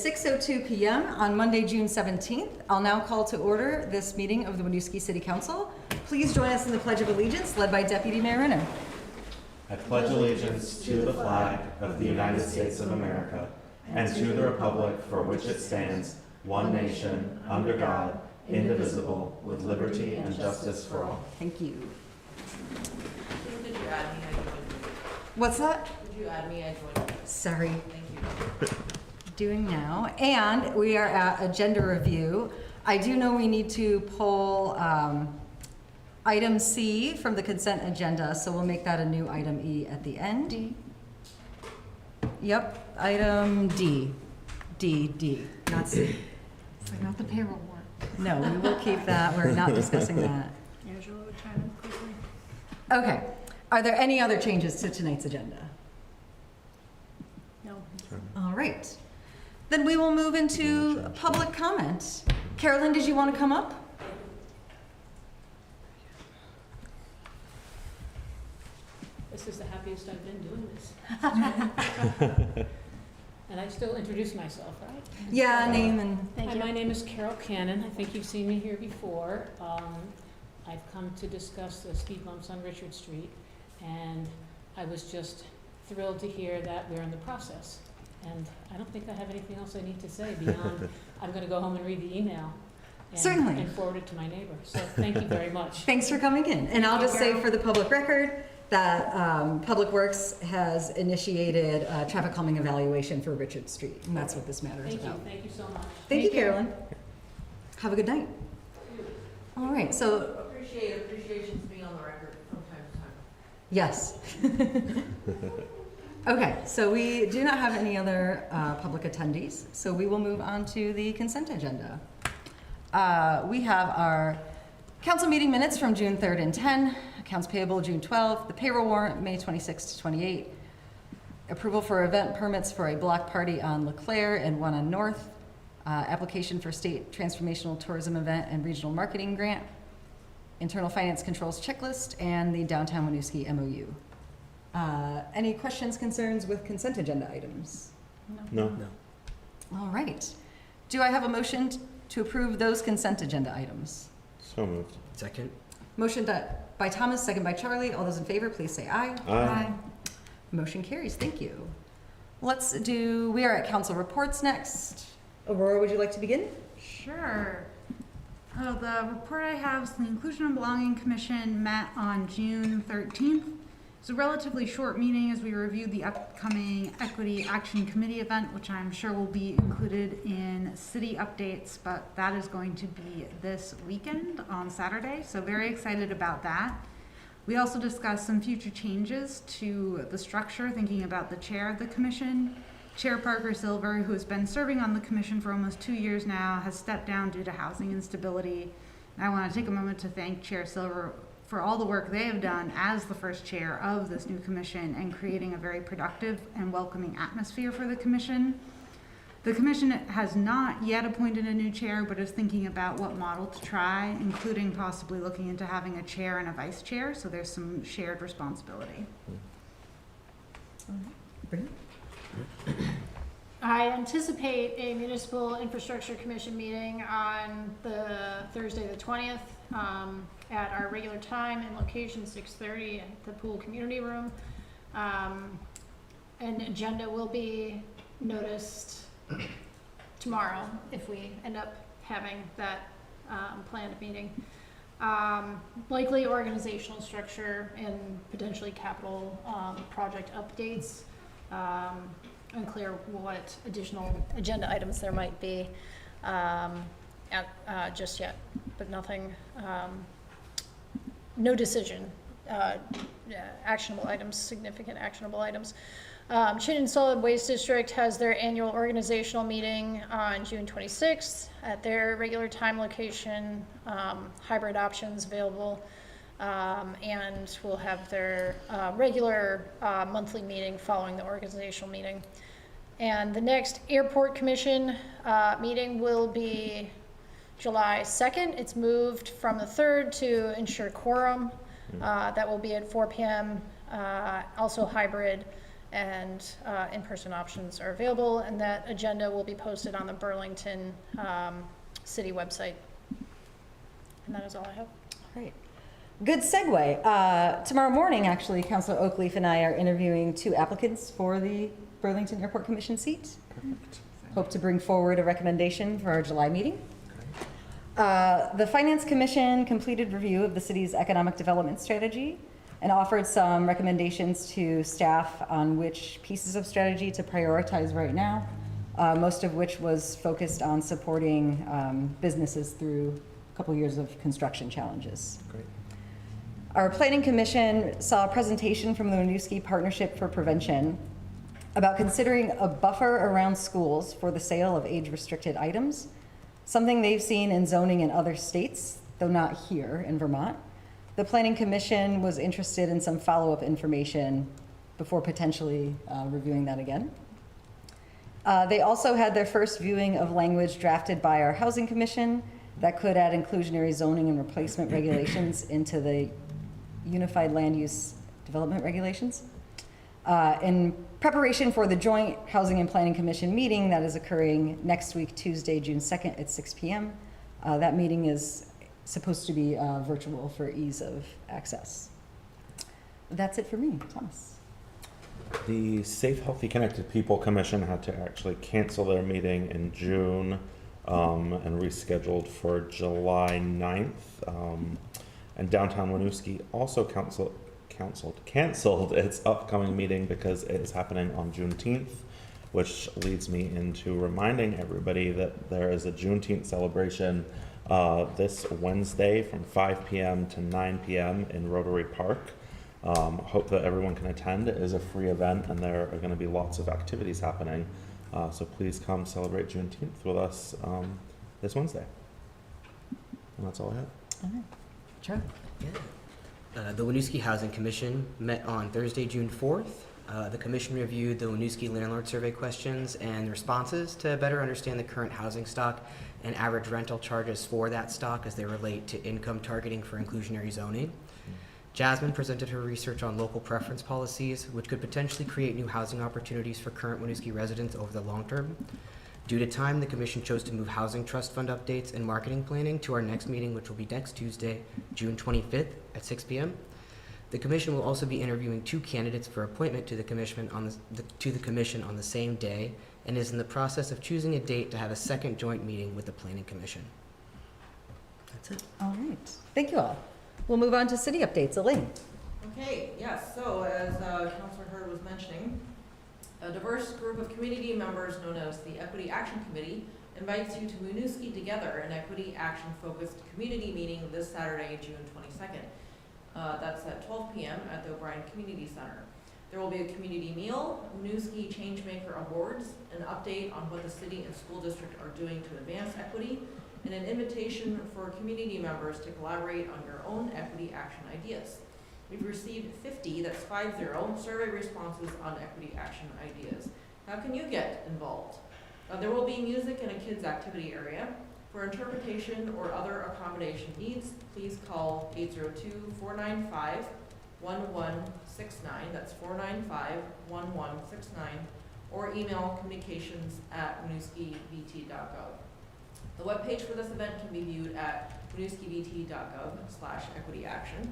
6:02 p.m. on Monday, June 17th. I'll now call to order this meeting of the Winooski City Council. Please join us in the Pledge of Allegiance, led by Deputy Mayor Renner. I pledge allegiance to the flag of the United States of America and to the republic for which it stands, one nation, under God, indivisible, with liberty and justice for all. Thank you. Did you add me? I joined. What's that? Did you add me? I joined. Sorry. Thank you. Doing now. And we are at agenda review. I do know we need to pull item C from the consent agenda, so we'll make that a new item E at the end. D. Yep, item D. D, not C. So not the payroll warrant. No, we will keep that. We're not discussing that. Angela would chime in quickly. Okay. Are there any other changes to tonight's agenda? No. All right. Then we will move into public comment. Carolyn, did you want to come up? This is the happiest I've been doing this. And I still introduce myself, right? Yeah, name and... Hi, my name is Carol Cannon. I think you've seen me here before. I've come to discuss the speed bumps on Richard Street, and I was just thrilled to hear that we're in the process. And I don't think I have anything else I need to say beyond I'm going to go home and read the email. Certainly. And forward it to my neighbor. So thank you very much. Thanks for coming in. And I'll just say for the public record that Public Works has initiated a traffic calming evaluation for Richard Street. And that's what this matter is about. Thank you so much. Thank you, Carolyn. Have a good night. All right, so... Appreciation's being on the record from time to time. Yes. Okay, so we do not have any other public attendees, so we will move on to the consent agenda. We have our council meeting minutes from June 3rd and 10, accounts payable June 12th, the payroll warrant May 26th to 28, approval for event permits for a block party on LeClaire and one on North, application for state transformational tourism event and regional marketing grant, internal finance controls checklist, and the downtown Winooski MOU. Any questions, concerns with consent agenda items? No. All right. Do I have a motion to approve those consent agenda items? So moved. Second. Motion by Thomas, second by Charlie. All those in favor, please say aye. Aye. Motion carries. Thank you. We are at council reports next. Aurora, would you like to begin? Sure. The report I have is the Inclusion and Belonging Commission met on June 13th. It's a relatively short meeting as we reviewed the upcoming Equity Action Committee event, which I'm sure will be included in city updates, but that is going to be this weekend on Saturday, so very excited about that. We also discussed some future changes to the structure, thinking about the chair of the commission. Chair Parker Silver, who has been serving on the commission for almost 2 years now, has stepped down due to housing instability. And I want to take a moment to thank Chair Silver for all the work they have done as the first chair of this new commission and creating a very productive and welcoming atmosphere for the commission. The commission has not yet appointed a new chair, but is thinking about what model to try, including possibly looking into having a chair and a vice chair, so there's some shared responsibility. I anticipate a Municipal Infrastructure Commission meeting on the Thursday the 20th at our regular time and location, 6:30 at the Pool Community Room. An agenda will be noticed tomorrow if we end up having that planned meeting. Likely organizational structure and potentially capital project updates. Unclear what additional agenda items there might be just yet, but nothing, no decision, actionable items, significant actionable items. Chittenden Solid Waste District has their annual organizational meeting on June 26th at their regular time location, hybrid options available. And we'll have their regular monthly meeting following the organizational meeting. And the next Airport Commission meeting will be July 2nd. It's moved from the 3rd to ensure quorum. That will be at 4 p.m., also hybrid. and in-person options are available, and that agenda will be posted on the Burlington city website. And that is all I have. All right. Good segue. Tomorrow morning, actually, Councilor Oakleaf and I are interviewing 2 applicants for the Burlington Airport Commission seat. Perfect. Hope to bring forward a recommendation for our July meeting. The Finance Commission completed review of the city's economic development strategy and offered some recommendations to staff on which pieces of strategy to prioritize right now, most of which was focused on supporting businesses through a couple years of construction challenges. Great. Our Planning Commission saw a presentation from the Winooski Partnership for Prevention about considering a buffer around schools for the sale of age-restricted items, something they've seen in zoning in other states, though not here in Vermont. The Planning Commission was interested in some follow-up information before potentially reviewing that again. They also had their first viewing of language drafted by our Housing Commission that could add inclusionary zoning and replacement regulations into the Unified Land Use Development Regulations. In preparation for the joint Housing and Planning Commission meeting that is occurring next week, Tuesday, June 2nd at 6 p.m. That meeting is supposed to be virtual for ease of access. That's it for me. Thomas. The Safe, Healthy, Connected People Commission had to actually cancel their meeting in June and rescheduled for July 9th. And Downtown Winooski also canceled its upcoming meeting because it is happening on Juneteenth, which leads me into reminding everybody that there is a Juneteenth celebration this Wednesday from 5 p.m. to 9 p.m. in Rotary Park. Hope that everyone can attend. It is a free event and there are going to be lots of activities happening. So please come celebrate Juneteenth with us this Wednesday. And that's all I have. All right. Sure. Yeah. The Winooski Housing Commission met on Thursday, June 4th. The commission reviewed the Winooski landlord survey questions and responses to better understand the current housing stock and average rental charges for that stock as they relate to income targeting for inclusionary zoning. Jasmine presented her research on local preference policies, which could potentially create new housing opportunities for current Winooski residents over the long term. Due to time, the commission chose to move housing trust fund updates and marketing planning to our next meeting, which will be next Tuesday, June 25th at 6 p.m. The commission will also be interviewing 2 candidates for appointment to the commission on the same day, and is in the process of choosing a date to have a second joint meeting with the Planning Commission. That's it. All right. Thank you all. We'll move on to city updates. Elaine. Okay, yes, so as Councilor Hurd was mentioning, a diverse group of community members known as the Equity Action Committee invites you to Winooski Together, an equity action-focused community meeting this Saturday, June 22nd. That's at 12 p.m. at the O'Brien Community Center. There will be a community meal, Winooski Changemaker Awards, an update on what the city and school district are doing to advance equity, and an invitation for community members to collaborate on your own equity action ideas. We've received 50, that's 50, survey responses on equity action ideas. How can you get involved? There will be music in a kids' activity area. For interpretation or other accommodation needs, please call 802-495-1169, that's 495-1169, or email communications@winooskivt.gov. The webpage for this event can be viewed at winooskivt.gov/equityaction.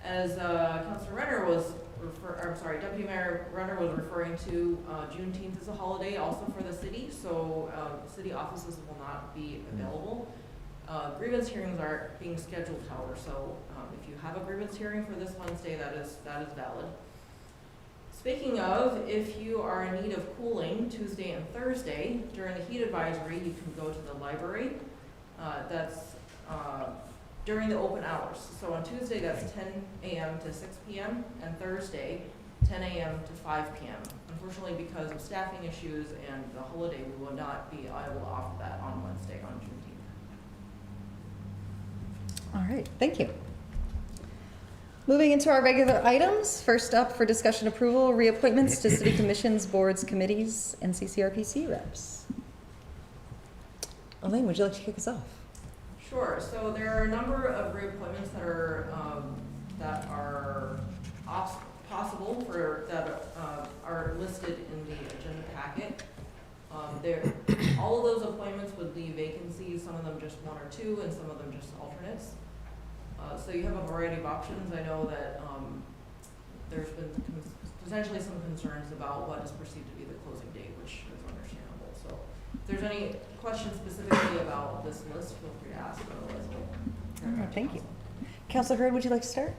As Councilor Renner was Deputy Mayor Renner was referring to, Juneteenth is a holiday also for the city, so city offices will not be available. Grievance hearings are being scheduled, however, so if you have a grievance hearing for this Wednesday, that is valid. Speaking of, if you are in need of cooling Tuesday and Thursday, during the heat advisory, you can go to the library. That's during the open hours. So on Tuesday, that's 10 a.m. to 6 p.m. and Thursday, 10 a.m. to 5 p.m. Unfortunately, because of staffing issues and the holiday, we will not be able to offer that on Wednesday, on Juneteenth. All right. Thank you. Moving into our regular items. First up for discussion approval, reappointments to city commissions, boards, committees, and CCRPC reps. Elaine, would you like to kick us off? Sure. So there are a number of reappointments that are possible for, that are listed in the agenda packet. All of those appointments would leave vacancies, some of them just 1 or 2, and some of them just alternates. So you have a variety of options. I know that there's been potentially some concerns about what is perceived to be the closing date, which is understandable. So if there's any questions specifically about this list, feel free to ask. Otherwise, All right, thank you. Councilor Hurd, would you like to start?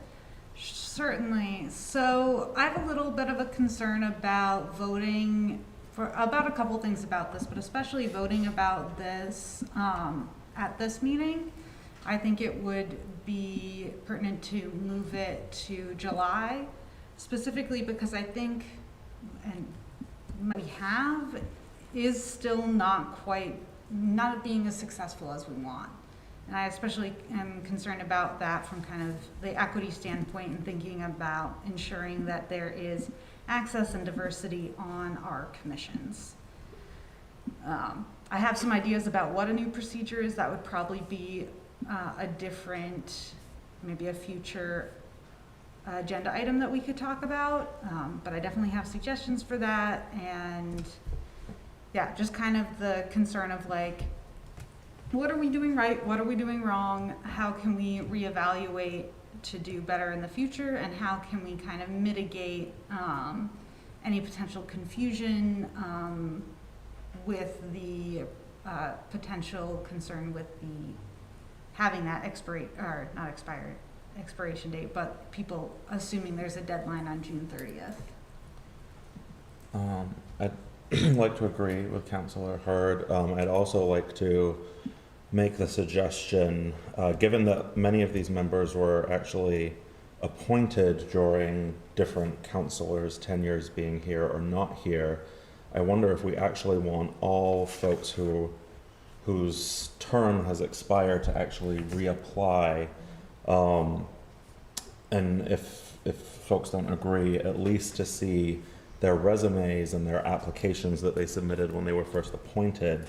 Certainly. So I have a little bit of a concern about voting about a couple things about this, but especially voting about this at this meeting. I think it would be pertinent to move it to July, specifically because I think, and what we have is still not being as successful as we want. And I especially am concerned about that from kind of the equity standpoint and thinking about ensuring that there is access and diversity on our commissions. I have some ideas about what a new procedure is. That would probably be a different, maybe a future agenda item that we could talk about, but I definitely have suggestions for that. And yeah, just kind of the concern of like, what are we doing right? What are we doing wrong? How can we reevaluate to do better in the future? And how can we kind of mitigate any potential confusion with the potential concern with the having that expiration date, but people assuming there's a deadline on June 30th. I'd like to agree with Councilor Hurd. I'd also like to make the suggestion, given that many of these members were actually appointed during different councilors' tenures being here or not here, I wonder if we actually want all folks whose term has expired to actually reapply, and if folks don't agree, at least to see their resumes and their applications that they submitted when they were first appointed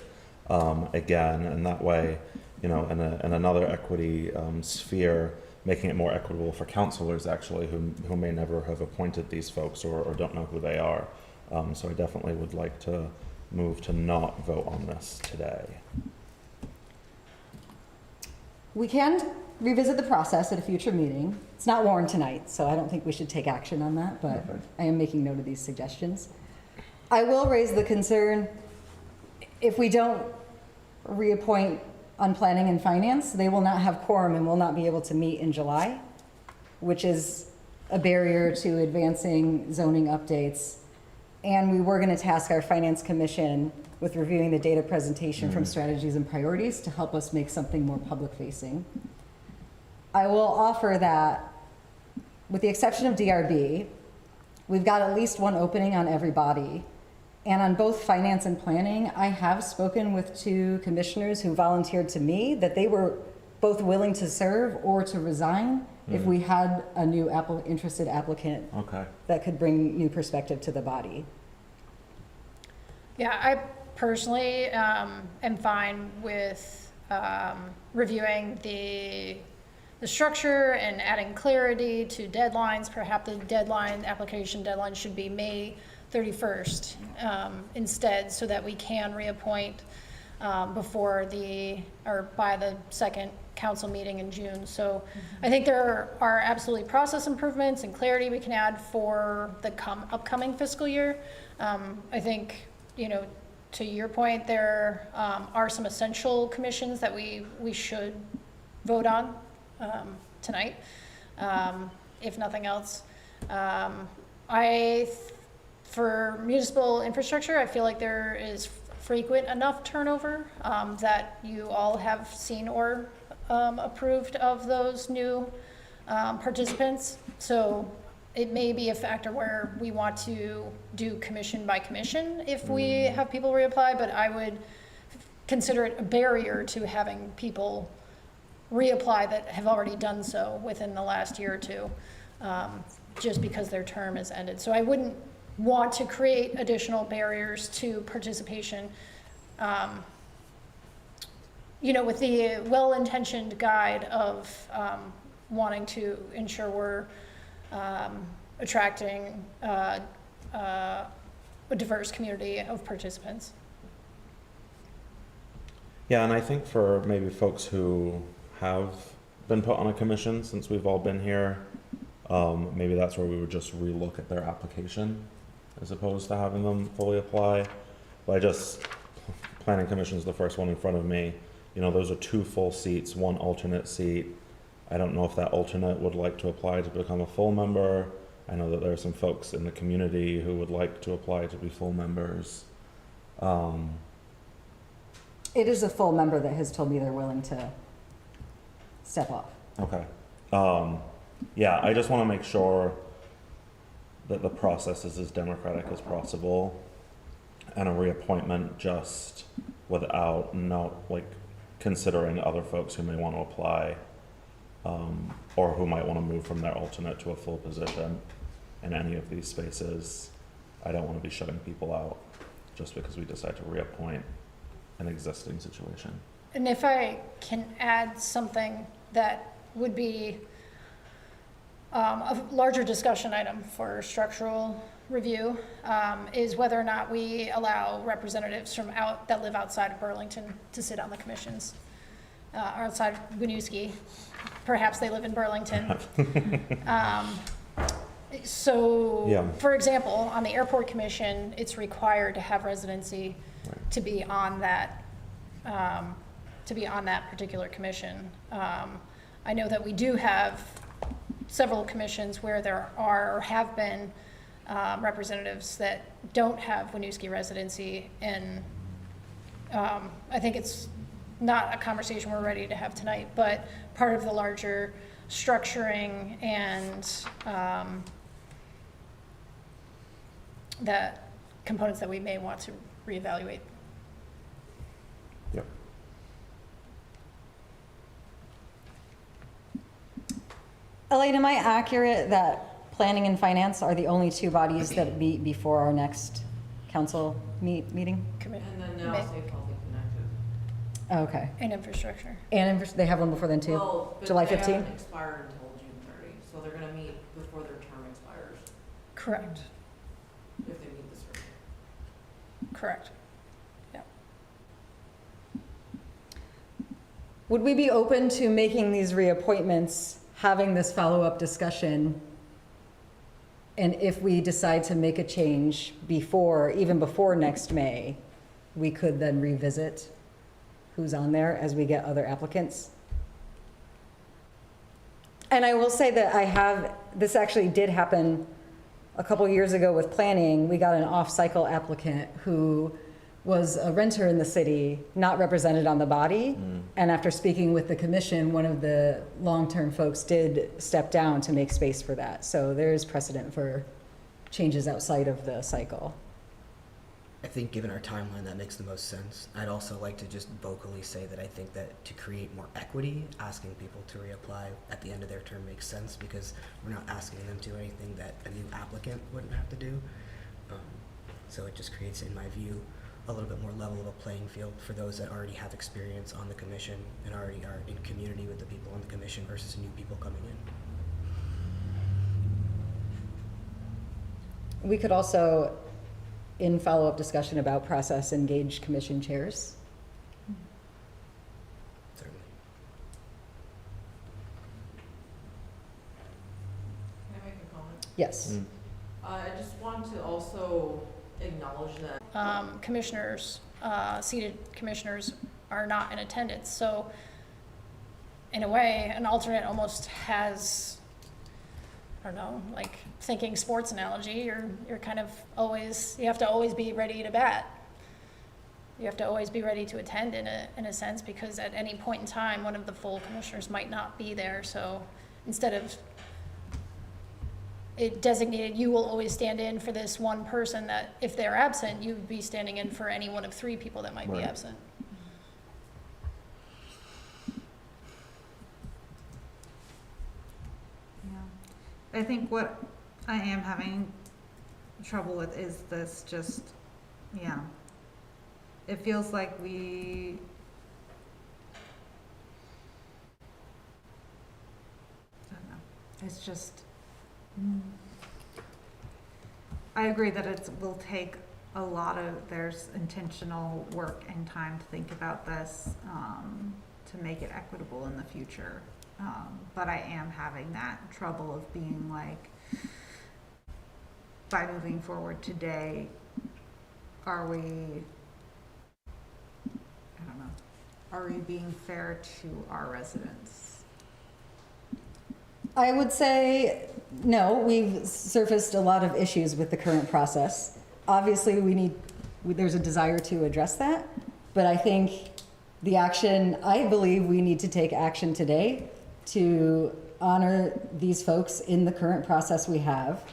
again, and that way, you know, in another equity sphere, making it more equitable for councilors actually who may never have appointed these folks or don't know who they are. So I definitely would like to move to not vote on this today. We can revisit the process at a future meeting. It's not warned tonight, so I don't think we should take action on that, but Okay. I am making note of these suggestions. I will raise the concern, if we don't reappoint on planning and finance, they will not have quorum and will not be able to meet in July, which is a barrier to advancing zoning updates. And we were going to task our finance commission with reviewing the data presentation from strategies and priorities to help us make something more public facing. I will offer that with the exception of DRB, we've got at least one opening on every body. And on both finance and planning, I have spoken with 2 commissioners who volunteered to me that they were both willing to serve or to resign if we had a new interested applicant that could bring new perspective to the body. Yeah, I personally am fine with reviewing the structure and adding clarity to deadlines. Perhaps the application deadline should be May 31st instead, so that we can reappoint by the second council meeting in June. So I think there are absolutely process improvements and clarity we can add for the upcoming fiscal year. I think, you know, to your point, there are some essential commissions that we should vote on tonight, if nothing else. For municipal infrastructure, I feel like there is frequent enough turnover that you all have seen or approved of those new participants. So it may be a factor where we want to do commission by commission if we have people reapply, but I would consider it a barrier to having people reapply that have already done so within the last year or two, just because their term is ended. So I wouldn't want to create additional barriers to participation, you know, with the well-intentioned guide of wanting to ensure we're attracting a diverse community of participants. Yeah, and I think for maybe folks who have been put on a commission since we've all been here, maybe that's where we would just relook at their application as opposed to having them fully apply. But planning commission is the first one in front of me. You know, those are 2 full seats, 1 alternate seat. I don't know if that alternate would like to apply to become a full member. I know that there are some folks in the community who would like to apply to be full members. It is a full member that has told me they're willing to step up. Okay. Yeah, I just want to make sure that the process is as democratic as possible, and a reappointment just without considering other folks who may want to apply, or who might want to move from their alternate to a full position in any of these spaces. I don't want to be shutting people out just because we decide to reappoint an existing situation. And if I can add something that would be a larger discussion item for structural review, is whether or not we allow representatives that live outside of Burlington to sit on the commissions, or outside Winooski. Perhaps they live in Burlington. For example, on the airport commission, it's required to have residency to be on that particular commission. I know that we do have several commissions where there are or have been representatives that don't have Winooski residency, and I think it's not a conversation we're ready to have tonight, but part of the larger structuring and the components that we may want to reevaluate. Yep. Elaine, am I accurate that planning and finance are the only 2 bodies that meet before our next council meeting? And then now Safe Healthy Connected. Oh, okay. And infrastructure. And they have one before then too? Well, but July they 15th? haven't expired until June 30, so they're gonna meet before their term expires, Correct. if they meet the survey. Correct. Would we be open to making these reappointments, having this follow-up discussion? And if we decide to make a change even before next May, we could then revisit who's on there as we get other applicants? And I will say that this actually did happen a couple years ago with planning. We got an off-cycle applicant who was a renter in the city, not represented on the body. And after speaking with the commission, one of the long-term folks did step down to make space for that. So there is precedent for changes outside of the cycle. I think given our timeline, that makes the most sense. I'd also like to just vocally say that I think that to create more equity, asking people to reapply at the end of their term makes sense, because we're not asking them to do anything that a new applicant wouldn't have to do. So it just creates, in my view, a little bit more level of a playing field for those that already have experience on the commission and already are in community with the people on the commission versus new people coming in. We could also, in follow-up discussion about process, engage commission chairs. Certainly. Can I make a comment? Yes. I just want to also acknowledge that Seated commissioners are not in attendance. So in a way, an alternate almost has, I don't know, like thinking sports analogy, you're kind of always, you have to always be ready to bat. You have to always be ready to attend in a sense, because at any point in time, one of the full commissioners might not be there. So instead of it designated, you will always stand in for this one person, that if they're absent, you would be standing in for any one of 3 people that might be Right. absent. Yeah. I think what I am having trouble with is this just, yeah. It feels like we, I don't know, it's just, I agree that it will take a lot of, there's intentional work and time to think about this, to make it equitable in the future. But I am having that trouble of being like, by moving forward today, are we, I don't know, are we being fair to our residents? I would say, no, we've surfaced a lot of issues with the current process. Obviously, there's a desire to address that, but I think I believe we need to take action today to honor these folks in the current process we have.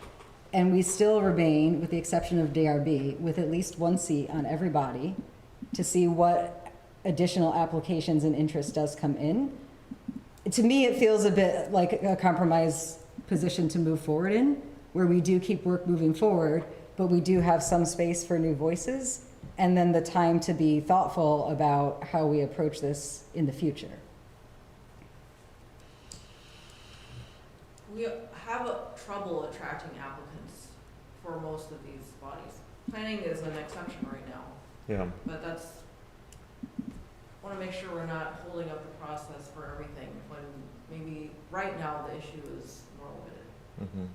And we still remain, with the exception of DRB, with at least one seat on every body to see what additional applications and interest does come in. To me, it feels a bit like a compromise position to move forward in, where we do keep work moving forward, but we do have some space for new voices, and then the time to be thoughtful about how we approach this in the future. We have trouble attracting applicants for most of these bodies. Planning is an exception right now, Yeah. but want to make sure we're not holding up the process for everything when maybe right now the issue is more limited. Mm-hmm.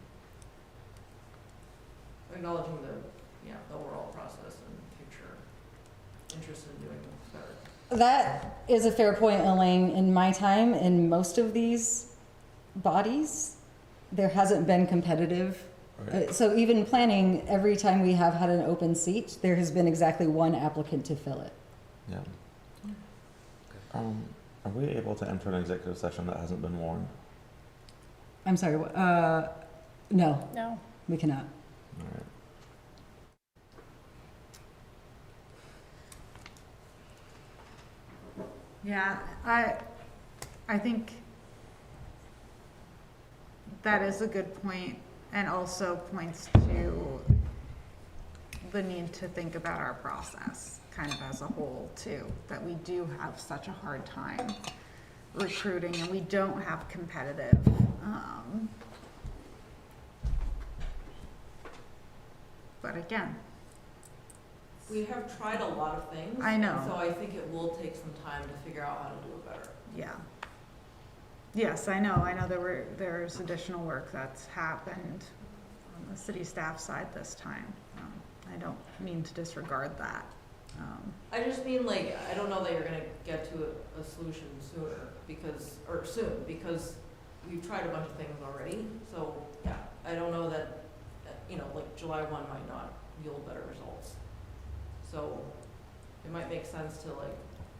Acknowledging the overall process and future interest in doing better. That is a fair point, Elaine. In my time, in most of these bodies, there hasn't been competitive. Right. So even planning, every time we have had an open seat, there has been exactly one applicant to fill it. Yeah. Are we able to enter an executive session that hasn't been warned? I'm sorry, no, No. we cannot. All right. Yeah, I think that is a good point, and also points to the need to think about our process kind of as a whole too, that we do have such a hard time recruiting and we don't have competitive, but again, We have tried a lot of things. I know. So I think it will take some time to figure out how to do it better. yeah. Yes, I know there's additional work that's happened on the city staff side this time. I don't mean to disregard that. I just mean I don't know that you're gonna get to a solution soon because we've tried a bunch of things already. So yeah, I don't know that, July 1 might not yield better results. So it might make sense to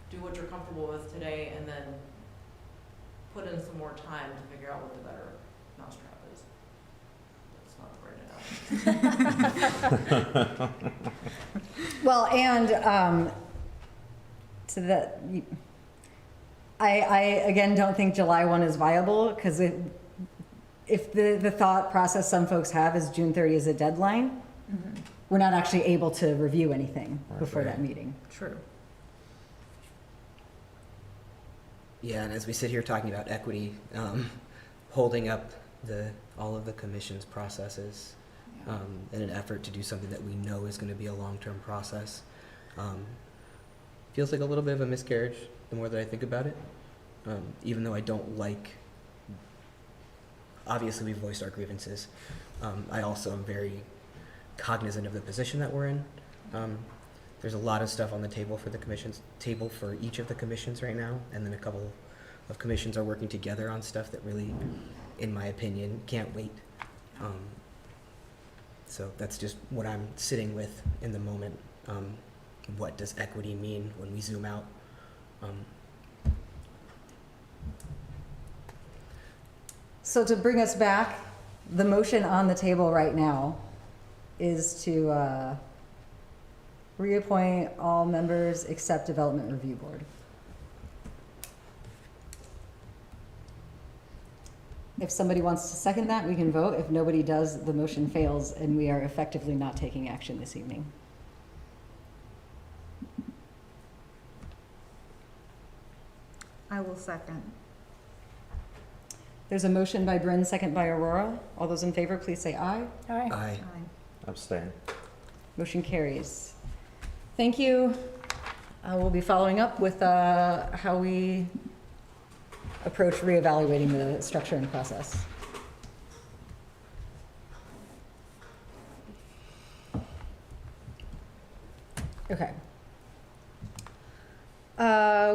do what you're comfortable with today and then put in some more time to figure out what the better mousetrap is. Let's not write it out. Well, and to that, I again don't think July 1 is viable, because if the thought process some folks have is June 30 is a deadline, Mm-hmm. we're not actually able to review anything Right. before that meeting. True. Yeah, and as we sit here talking about equity, holding up all of the commission's processes in an effort to do something that we know is going to be a long-term process, feels like a little bit of a miscarriage the more that I think about it. Even though I don't obviously we've voiced our grievances, I also am very cognizant of the position that we're in. There's a lot of stuff on the table for each of the commissions right now, and then a couple of commissions are working together on stuff that really, in my opinion, can't wait. So that's just what I'm sitting with in the moment. What does equity mean when we zoom out? So to bring us back, the motion on the table right now is to reappoint all members except Development Review Board. If somebody wants to second that, we can vote. If nobody does, the motion fails, and we are effectively not taking action this evening. I will second. There's a motion by Bryn, second by Aurora. All those in favor, please say aye. All right. Aye. Aye. Abstain. Motion carries. Thank you. We'll be following up with how we approach reevaluating the structure and process. Okay.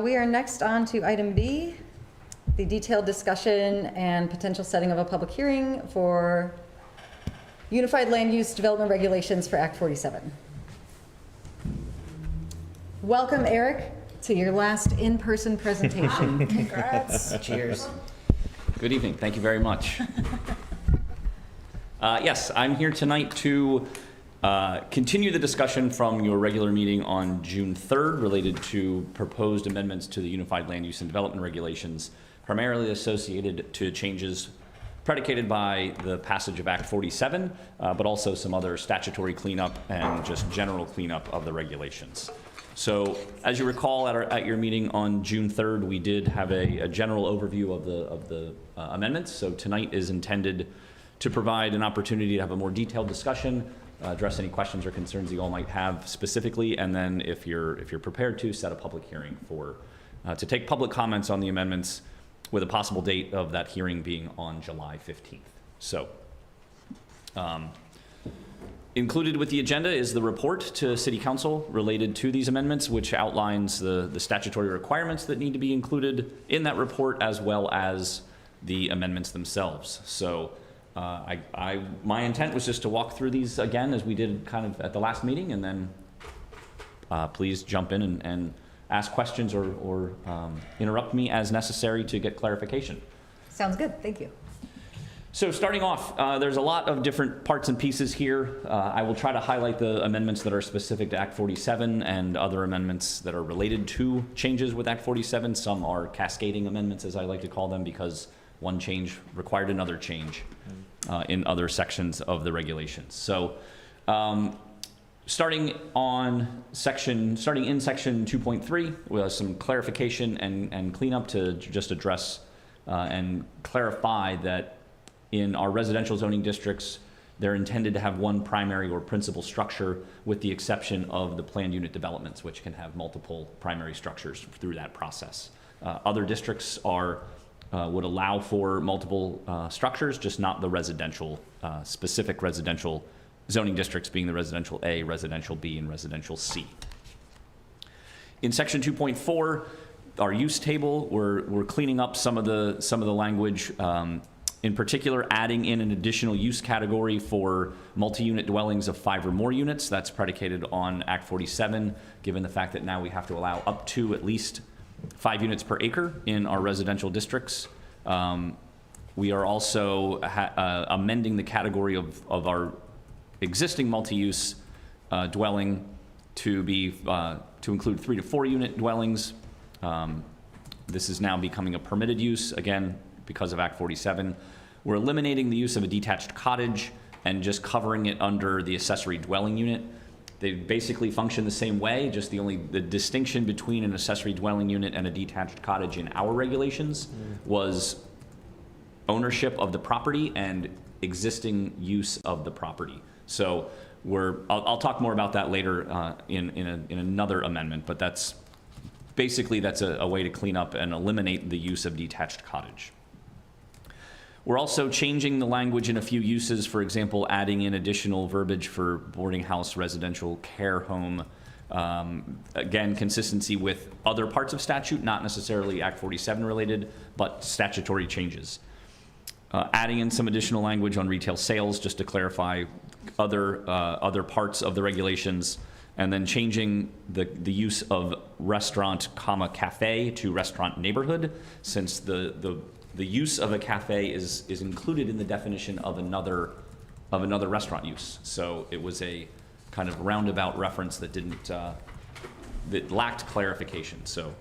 We are next on to item B, the detailed discussion and potential setting of a public hearing for Unified Land Use Development Regulations for Act 47. Welcome, Eric, to your last in-person presentation. Congrats. Cheers. Good evening. Thank you very much. Yes, I'm here tonight to continue the discussion from your regular meeting on June 3rd related to proposed amendments to the Unified Land Use and Development Regulations, primarily associated to changes predicated by the passage of Act 47, but also some other statutory cleanup and just general cleanup of the regulations. So, as you recall, at your meeting on June 3rd, we did have a general overview of the amendments. So tonight is intended to provide an opportunity to have a more detailed discussion, address any questions or concerns you all might have specifically, and then if you're prepared to, set a public hearing to take public comments on the amendments, with a possible date of that hearing being on July 15th. So, included with the agenda is the report to City Council related to these amendments, which outlines the statutory requirements that need to be included in that report, as well as the amendments themselves. So my intent was just to walk through these again, as we did kind of at the last meeting, and then please jump in and ask questions or interrupt me as necessary to get clarification. Sounds good. Thank you. So starting off, there's a lot of different parts and pieces here. I will try to highlight the amendments that are specific to Act 47 and other amendments that are related to changes with Act 47. Some are cascading amendments, as I like to call them, because one change required another change in other sections of the regulations. So starting in section 2.3, with some clarification and cleanup to just address and clarify that in our residential zoning districts, they're intended to have one primary or principal structure, with the exception of the planned unit developments, which can have multiple primary structures through that process. Other districts would allow for multiple structures, just not the residential, specific residential zoning districts, being the residential A, residential B, and residential C. In section 2.4, our use table, we're cleaning up some of the language. In particular, adding in an additional use category for multi-unit dwellings of 5 or more units. That's predicated on Act 47, given the fact that now we have to allow up to at least 5 units per acre in our residential districts. We are also amending the category of our existing multi-use dwelling to include 3 to 4 unit dwellings. This is now becoming a permitted use, again, because of Act 47. We're eliminating the use of a detached cottage and just covering it under the accessory dwelling unit. They basically function the same way, just the distinction between an accessory dwelling unit and a detached cottage in our regulations was ownership of the property and existing use of the property. So I'll talk more about that later in another amendment, but that's a way to clean up and eliminate the use of detached cottage. We're also changing the language in a few uses, for example, adding in additional verbiage for boarding house, residential care home. Again, consistency with other parts of statute, not necessarily Act 47 related, but statutory changes. Adding in some additional language on retail sales, just to clarify other parts of the regulations, and then changing the use of restaurant, cafe to restaurant neighborhood, since the use of a cafe is included in the definition of another restaurant use. So it was a kind of roundabout reference that that lacked clarification. So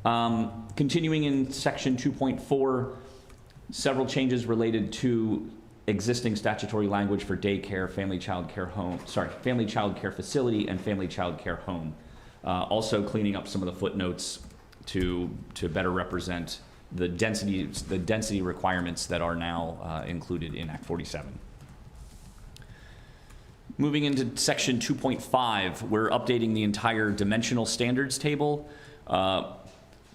continuing in section 2.4, several changes related to existing statutory language for daycare, family child care facility, and family child care home. Also cleaning up some of the footnotes to better represent the density requirements that are now included in Act 47. Moving into section 2.5, we're updating the entire dimensional standards table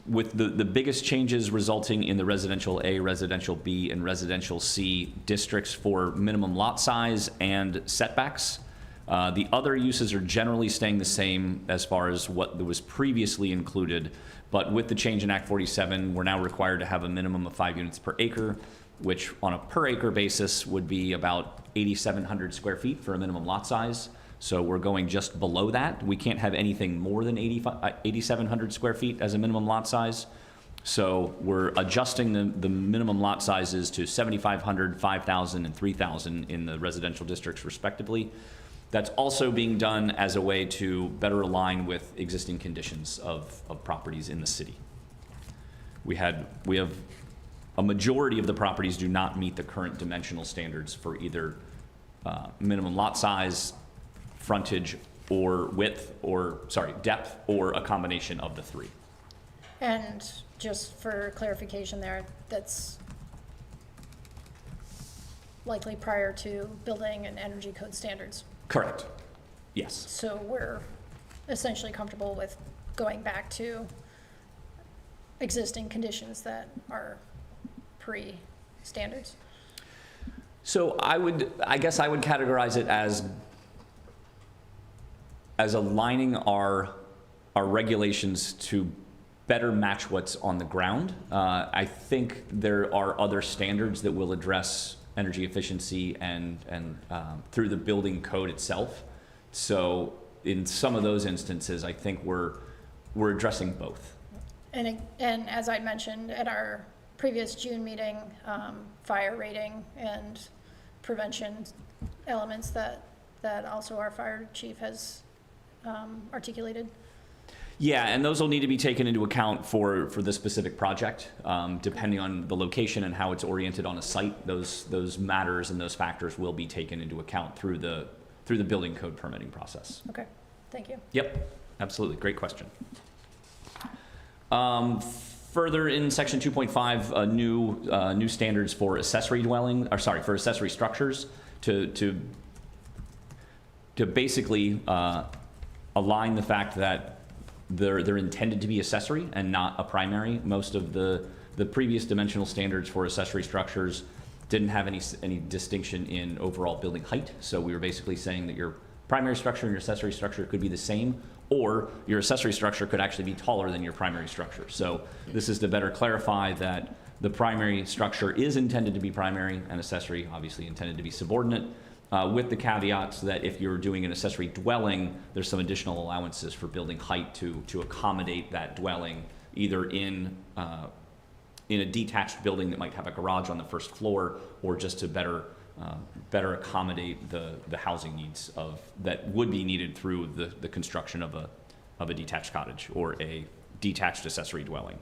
with the biggest changes resulting in the residential A, residential B, and residential C districts for minimum lot size and setbacks. The other uses are generally staying the same as far as what was previously included, but with the change in Act 47, we're now required to have a minimum of 5 units per acre, which on a per acre basis would be about 8,700 square feet for a minimum lot size. So we're going just below that. We can't have anything more than 8,700 square feet as a minimum lot size. So we're adjusting the minimum lot sizes to 7,500, 5,000, and 3,000 in the residential districts respectively. That's also being done as a way to better align with existing conditions of properties in the city. We have a majority of the properties do not meet the current dimensional standards for either minimum lot size, frontage, or width, or depth, or a combination of the three. And just for clarification there, that's likely prior to building and energy code standards. Correct. Yes. So we're essentially comfortable with going back to existing conditions that are pre-standards. So I guess I would categorize it as aligning our regulations to better match what's on the ground. I think there are other standards that will address energy efficiency and through the building code itself. So in some of those instances, I think we're addressing both. And as I mentioned at our previous June meeting, fire rating and prevention elements that also our fire chief has articulated. Yeah, and those will need to be taken into account for the specific project, depending on the location and how it's oriented on a site. Those matters and those factors will be taken into account through the building code permitting process. Okay, thank you. Yep, absolutely, great question. Further in section 2.5, new standards for accessory for accessory structures to basically align the fact that they're intended to be accessory and not a primary. Most of the previous dimensional standards for accessory structures didn't have any distinction in overall building height. So we were basically saying that your primary structure and your accessory structure could be the same, or your accessory structure could actually be taller than your primary structure. So this is to better clarify that the primary structure is intended to be primary and accessory obviously intended to be subordinate, with the caveats that if you're doing an accessory dwelling, there's some additional allowances for building height to accommodate that dwelling, either in a detached building that might have a garage on the first floor, or just to better accommodate the housing needs that would be needed through the construction of a detached cottage or a detached accessory dwelling.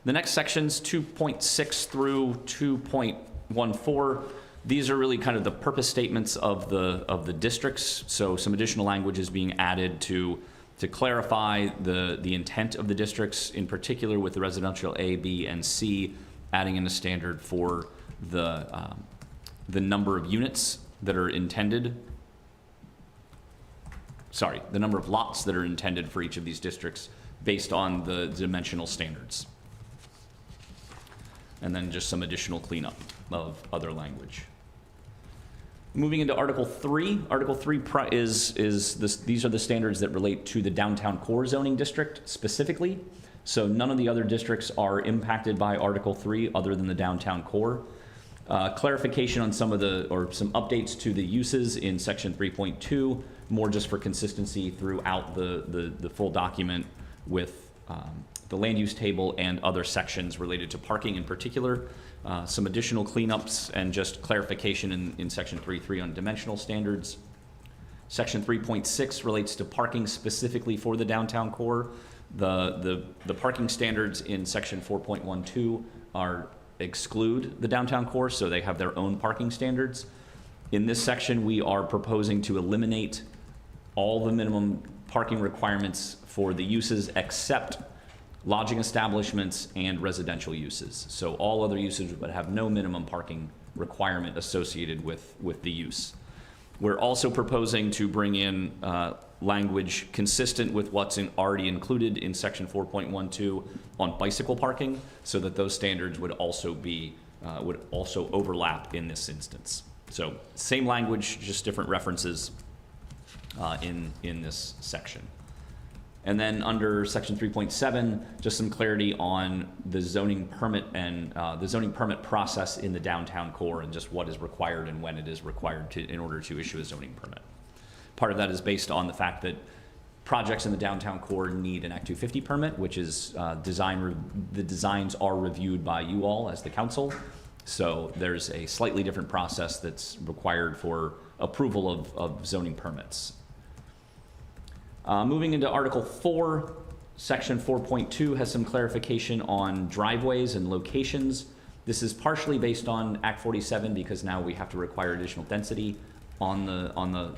The next sections, 2.6 through 2.14, these are really kind of the purpose statements of the districts. So some additional language is being added to clarify the intent of the districts, in particular with the residential A, B, and C, adding in a standard for the number of units that are intended. Sorry, the number of lots that are intended for each of these districts based on the dimensional standards. And then just some additional cleanup of other language. Moving into Article 3. Article 3 is these are the standards that relate to the downtown core zoning district specifically. So none of the other districts are impacted by Article 3 other than the downtown core. Clarification on some updates to the uses in section 3.2, more just for consistency throughout the full document with the land use table and other sections related to parking in particular. Some additional cleanups and just clarification in section 3.3 on dimensional standards. Section 3.6 relates to parking specifically for the downtown core. The parking standards in section 4.12 exclude the downtown core, so they have their own parking standards. In this section, we are proposing to eliminate all the minimum parking requirements for the uses except lodging establishments and residential uses. So all other uses would have no minimum parking requirement associated with the use. We're also proposing to bring in language consistent with what's already included in section 4.12 on bicycle parking, so that those standards would also overlap in this instance. So same language, just different references in this section. And then under section 3.7, just some clarity on the zoning permit and the zoning permit process in the downtown core, and just what is required and when it is required in order to issue a zoning permit. Part of that is based on the fact that projects in the downtown core need an Act 250 permit, which is the designs are reviewed by you all as the council. So there's a slightly different process that's required for approval of zoning permits. Moving into Article 4, Section 4.2 has some clarification on driveways and locations. This is partially based on Act 47 because now we have to require additional density on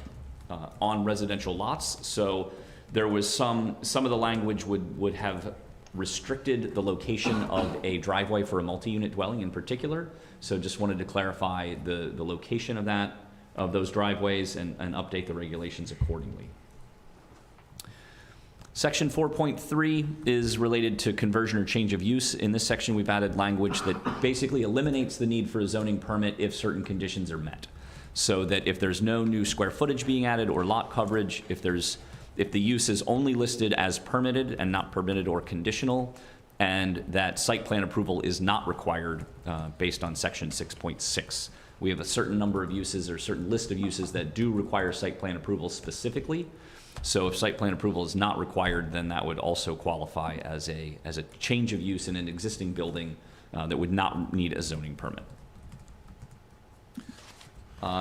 residential lots. So there was some of the language would have restricted the location of a driveway for a multi-unit dwelling in particular. So just wanted to clarify the location of those driveways and update the regulations accordingly. Section 4.3 is related to conversion or change of use. In this section, we've added language that basically eliminates the need for a zoning permit if certain conditions are met. So that if there's no new square footage being added or lot coverage, if the use is only listed as permitted and not permitted or conditional, and that site plan approval is not required based on section 6.6. We have a certain number of uses or certain list of uses that do require site plan approval specifically. So if site plan approval is not required, then that would also qualify as a change of use in an existing building that would not need a zoning permit.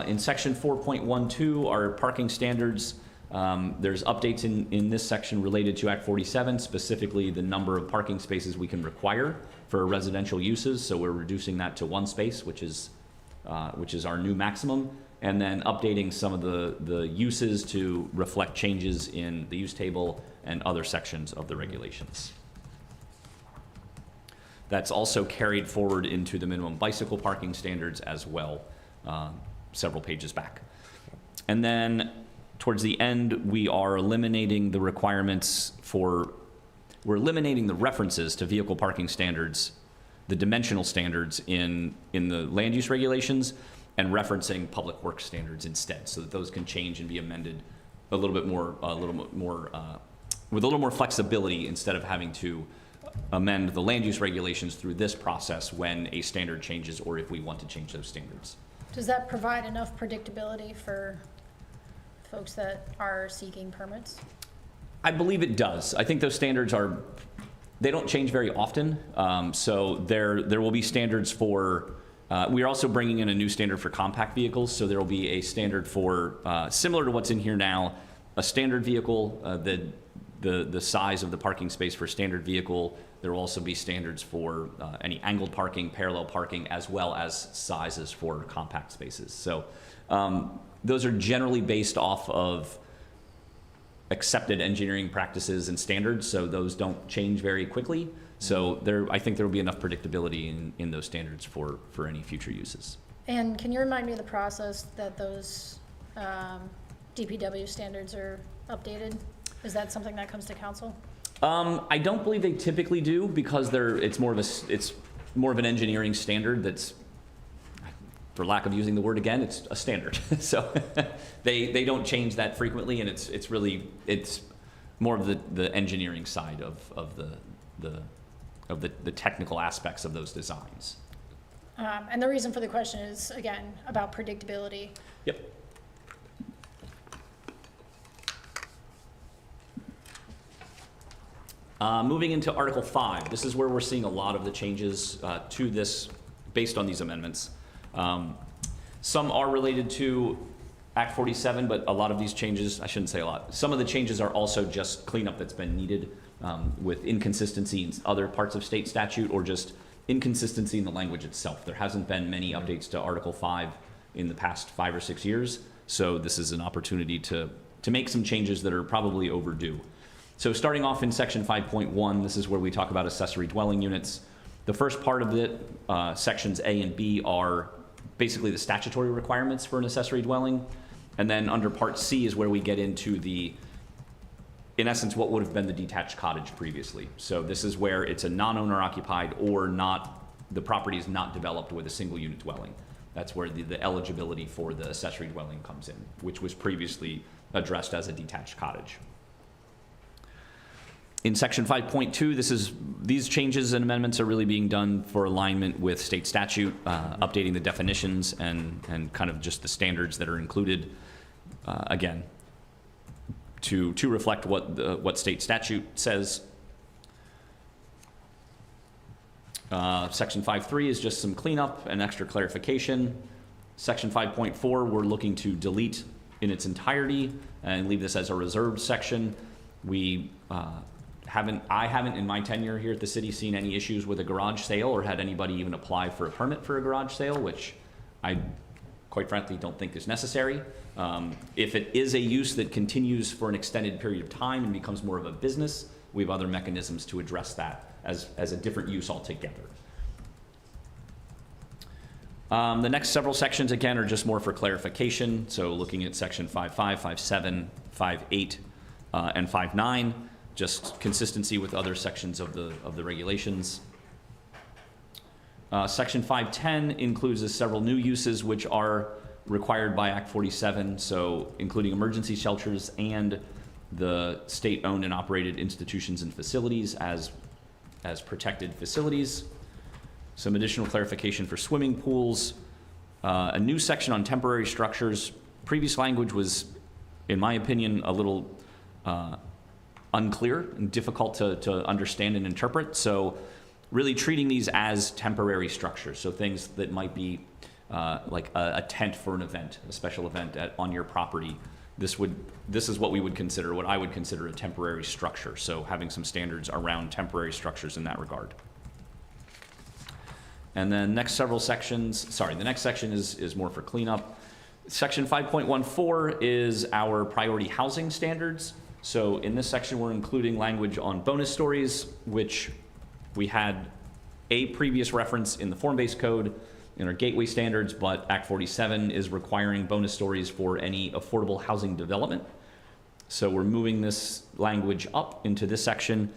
In section 4.12, our parking standards, there's updates in this section related to Act 47, specifically the number of parking spaces we can require for residential uses. So we're reducing that to 1 space, which is our new maximum, and then updating some of the uses to reflect changes in the use table and other sections of the regulations. That's also carried forward into the minimum bicycle parking standards as well, several pages back. And then towards the end, we are eliminating the requirements we're eliminating the references to vehicle parking standards, the dimensional standards in the land use regulations, and referencing public works standards instead, so that those can change and be amended with a little more flexibility, instead of having to amend the land use regulations through this process when a standard changes or if we want to change those standards. Does that provide enough predictability for folks that are seeking permits? I believe it does. I think those standards they don't change very often. So there will be standards for, we are also bringing in a new standard for compact vehicles. So there will be a standard for, similar to what's in here now, a standard vehicle, the size of the parking space for a standard vehicle. There will also be standards for any angled parking, parallel parking, as well as sizes for compact spaces. So those are generally based off of accepted engineering practices and standards, so those don't change very quickly. So I think there will be enough predictability in those standards for any future uses. And can you remind me of the process that those DPW standards are updated? Is that something that comes to council? I don't believe they typically do, because it's more of an engineering standard that's, for lack of using the word again, it's a standard. So they don't change that frequently, and it's more of the engineering side of the technical aspects of those designs. And the reason for the question is, again, about predictability. Yep. Moving into Article 5, this is where we're seeing a lot of the changes to this based on these amendments. Some are related to Act 47, but a lot of these changes, I shouldn't say a lot, some of the changes are also just cleanup that's been needed with inconsistency in other parts of state statute, or just inconsistency in the language itself. There hasn't been many updates to Article 5 in the past 5 or 6 years, so this is an opportunity to make some changes that are probably overdue. So starting off in section 5.1, this is where we talk about accessory dwelling units. The first part of it, sections A and B, are basically the statutory requirements for an accessory dwelling. And then under Part C is where we get into in essence, what would have been the detached cottage previously. So this is where it's a non-owner occupied or the property is not developed with a single unit dwelling. That's where the eligibility for the accessory dwelling comes in, which was previously addressed as a detached cottage. In section 5.2, these changes and amendments are really being done for alignment with state statute, updating the definitions and kind of just the standards that are included, again, to reflect what state statute says. Section 5.3 is just some cleanup and extra clarification. Section 5.4, we're looking to delete in its entirety and leave this as a reserved section. I haven't in my tenure here at the city seen any issues with a garage sale or had anybody even apply for a permit for a garage sale, which I quite frankly don't think is necessary. If it is a use that continues for an extended period of time and becomes more of a business, we have other mechanisms to address that as a different use altogether. The next several sections, again, are just more for clarification. So looking at section 5.5, 5.7, 5.8, and 5.9, just consistency with other sections of the regulations. Section 5.10 includes several new uses which are required by Act 47, so including emergency shelters and the state-owned and operated institutions and facilities as protected facilities. Some additional clarification for swimming pools. A new section on temporary structures. Previous language was, in my opinion, a little unclear and difficult to understand and interpret. So really treating these as temporary structures. So things that might be like a tent for an event, a special event on your property. This is what I would consider a temporary structure. So having some standards around temporary structures in that regard. And then the next section is more for cleanup. Section 5.14 is our priority housing standards. So in this section, we're including language on bonus stories, which we had a previous reference in the form-based code in our gateway standards, but Act 47 is requiring bonus stories for any affordable housing development. So we're moving this language up into this section,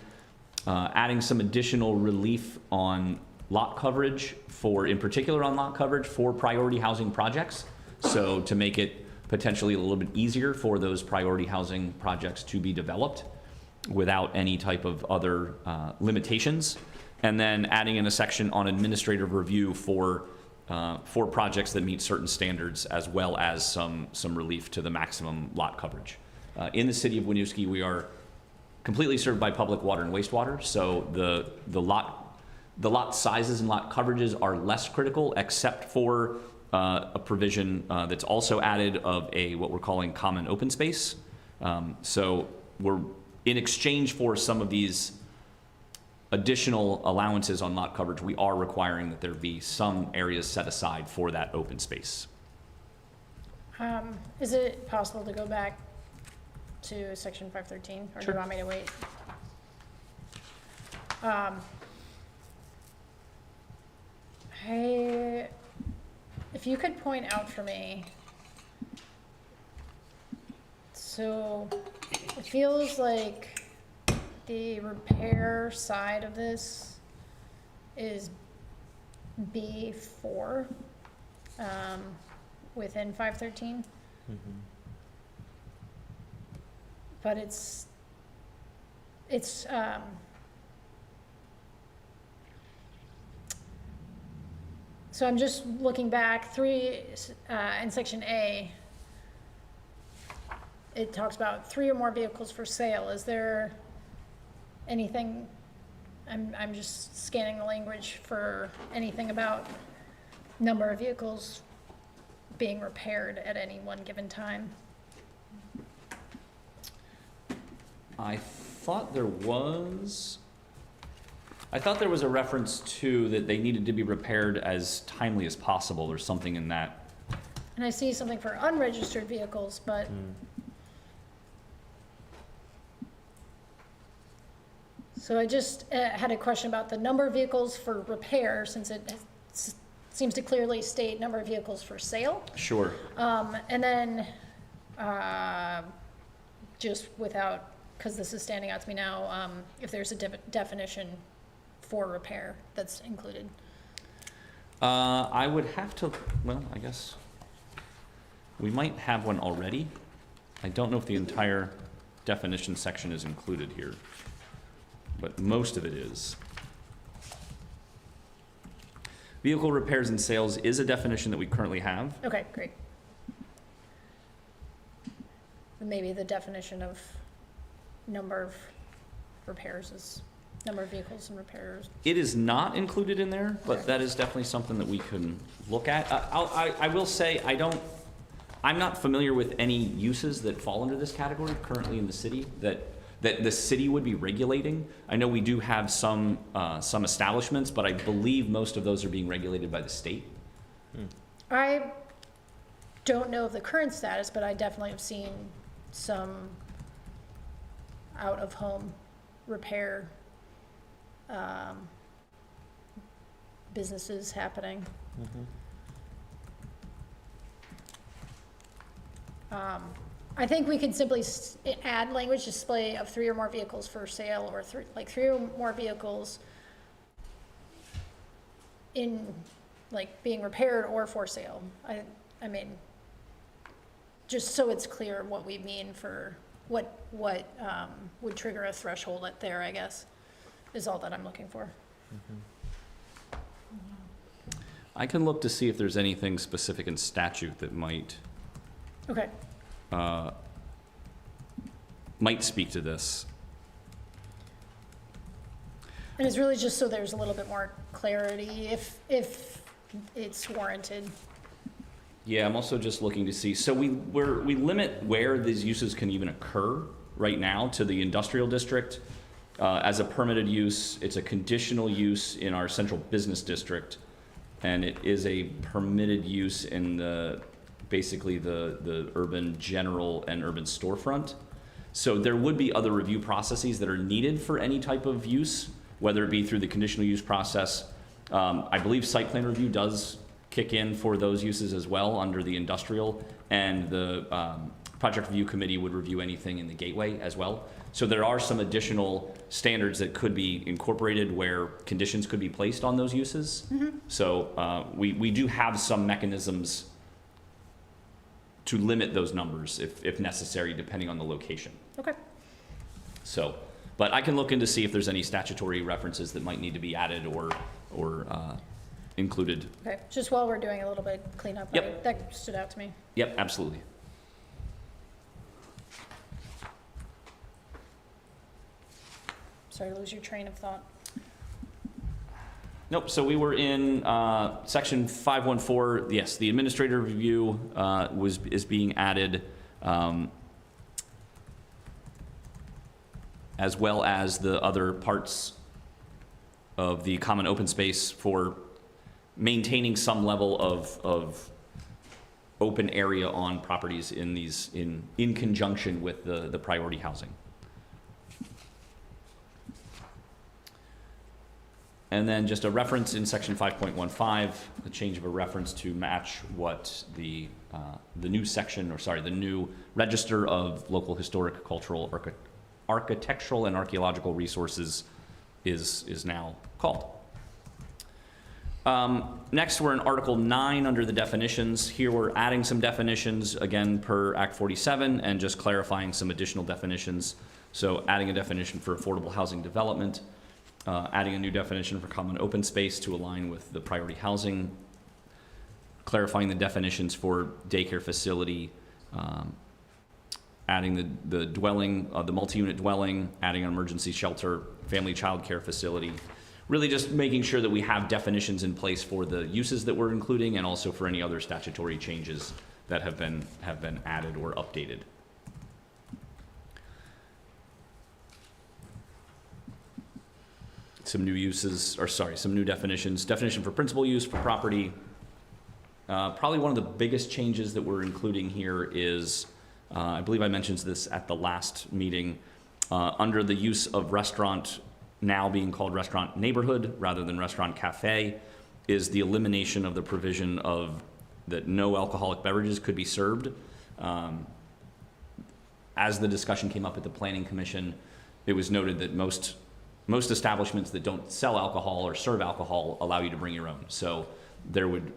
adding some additional relief on lot coverage in particular on lot coverage for priority housing projects. So to make it potentially a little bit easier for those priority housing projects to be developed without any type of other limitations. And then adding in a section on administrative review for projects that meet certain standards, as well as some relief to the maximum lot coverage. In the city of Winooski, we are completely served by public water and wastewater, so the lot sizes and lot coverages are less critical, except for a provision that's also added of what we're calling common open space. So we're in exchange for some of these additional allowances on lot coverage, we are requiring that there be some areas set aside for that open space. Is it possible to go back to section 513, or Sure. do you want me to wait? If you could point out for me, so it feels like the repair side of this is B4 within 513. But it's so I'm just looking back in section A, it talks about 3 or more vehicles for sale. Is there anything, I'm just scanning the language for anything about number of vehicles being repaired at any one given time? I thought there was a reference to that they needed to be repaired as timely as possible or something in that. And I see something for unregistered vehicles, but so I just had a question about the number of vehicles for repair, since it seems to clearly state number of vehicles for sale. Sure. And then Just without, because this is standing out to me now, if there's a definition for repair that's included. I would have to, well, I guess we might have one already. I don't know if the entire definition section is included here, but most of it is. Vehicle repairs and sales is a definition that we currently have. Okay, great. Maybe the definition of number of repairs is number of vehicles and repairs. It is not included in there, but Okay. that is definitely something that we can look at. I will say, I'm not familiar with any uses that fall under this category currently in the city that the city would be regulating. I know we do have some establishments, but I believe most of those are being regulated by the state. I don't know of the current status, but I definitely have seen some out-of-home repair businesses happening. I think we could simply add language display of 3 or more vehicles for sale, or 3 or more vehicles in, like, being repaired or for sale. I mean, just so it's clear what we mean for what would trigger a threshold there, I guess, is all that I'm looking for. I can look to see if there's anything specific in statute that might speak to this. And it's really just so there's a little bit more clarity if it's warranted. Yeah, I'm also just looking to see, so we limit where these uses can even occur right now to the industrial district. As a permitted use, it's a conditional use in our central business district, and it is a permitted use in basically the urban general and urban storefront. So there would be other review processes that are needed for any type of use, whether it be through the conditional use process. I believe site plan review does kick in for those uses as well under the industrial, and the project review committee would review anything in the gateway as well. So there are some additional standards that could be incorporated where conditions could be placed on those uses. So we do have some mechanisms to limit those numbers if necessary, depending on the location. Okay. So, but I can look in to see if there's any statutory references that might need to be added or included. Okay, just while we're doing a little bit cleanup, Yep. that stood out to me. Yep, absolutely. Sorry to lose your train of thought. Nope, so we were in section 514, yes, the administrative review is being added, as well as the other parts of the common open space for maintaining some level of open area on properties in conjunction with the priority housing. And then just a reference in section 5.15, the change of a reference to match what the new section, or sorry, the new Register of Local Historic, Cultural, Architectural, and Archaeological Resources is now called. Next, we're in Article 9 under the definitions. Here we're adding some definitions, again, per Act 47, and just clarifying some additional definitions. So adding a definition for affordable housing development, adding a new definition for common open space to align with the priority housing, clarifying the definitions for daycare facility, adding the dwelling, the multi-unit dwelling, adding an emergency shelter, family child care facility. Really just making sure that we have definitions in place for the uses that we're including, and also for any other statutory changes that have been added or updated. Some new uses, or sorry, some new definitions. Definition for principal use for property. Probably one of the biggest changes that we're including here is, I believe I mentioned this at the last meeting, under the use of restaurant, now being called restaurant neighborhood rather than restaurant cafe, is the elimination of the provision of that no alcoholic beverages could be served as the discussion came up at the Planning Commission, it was noted that most establishments that don't sell alcohol or serve alcohol allow you to bring your own. So it would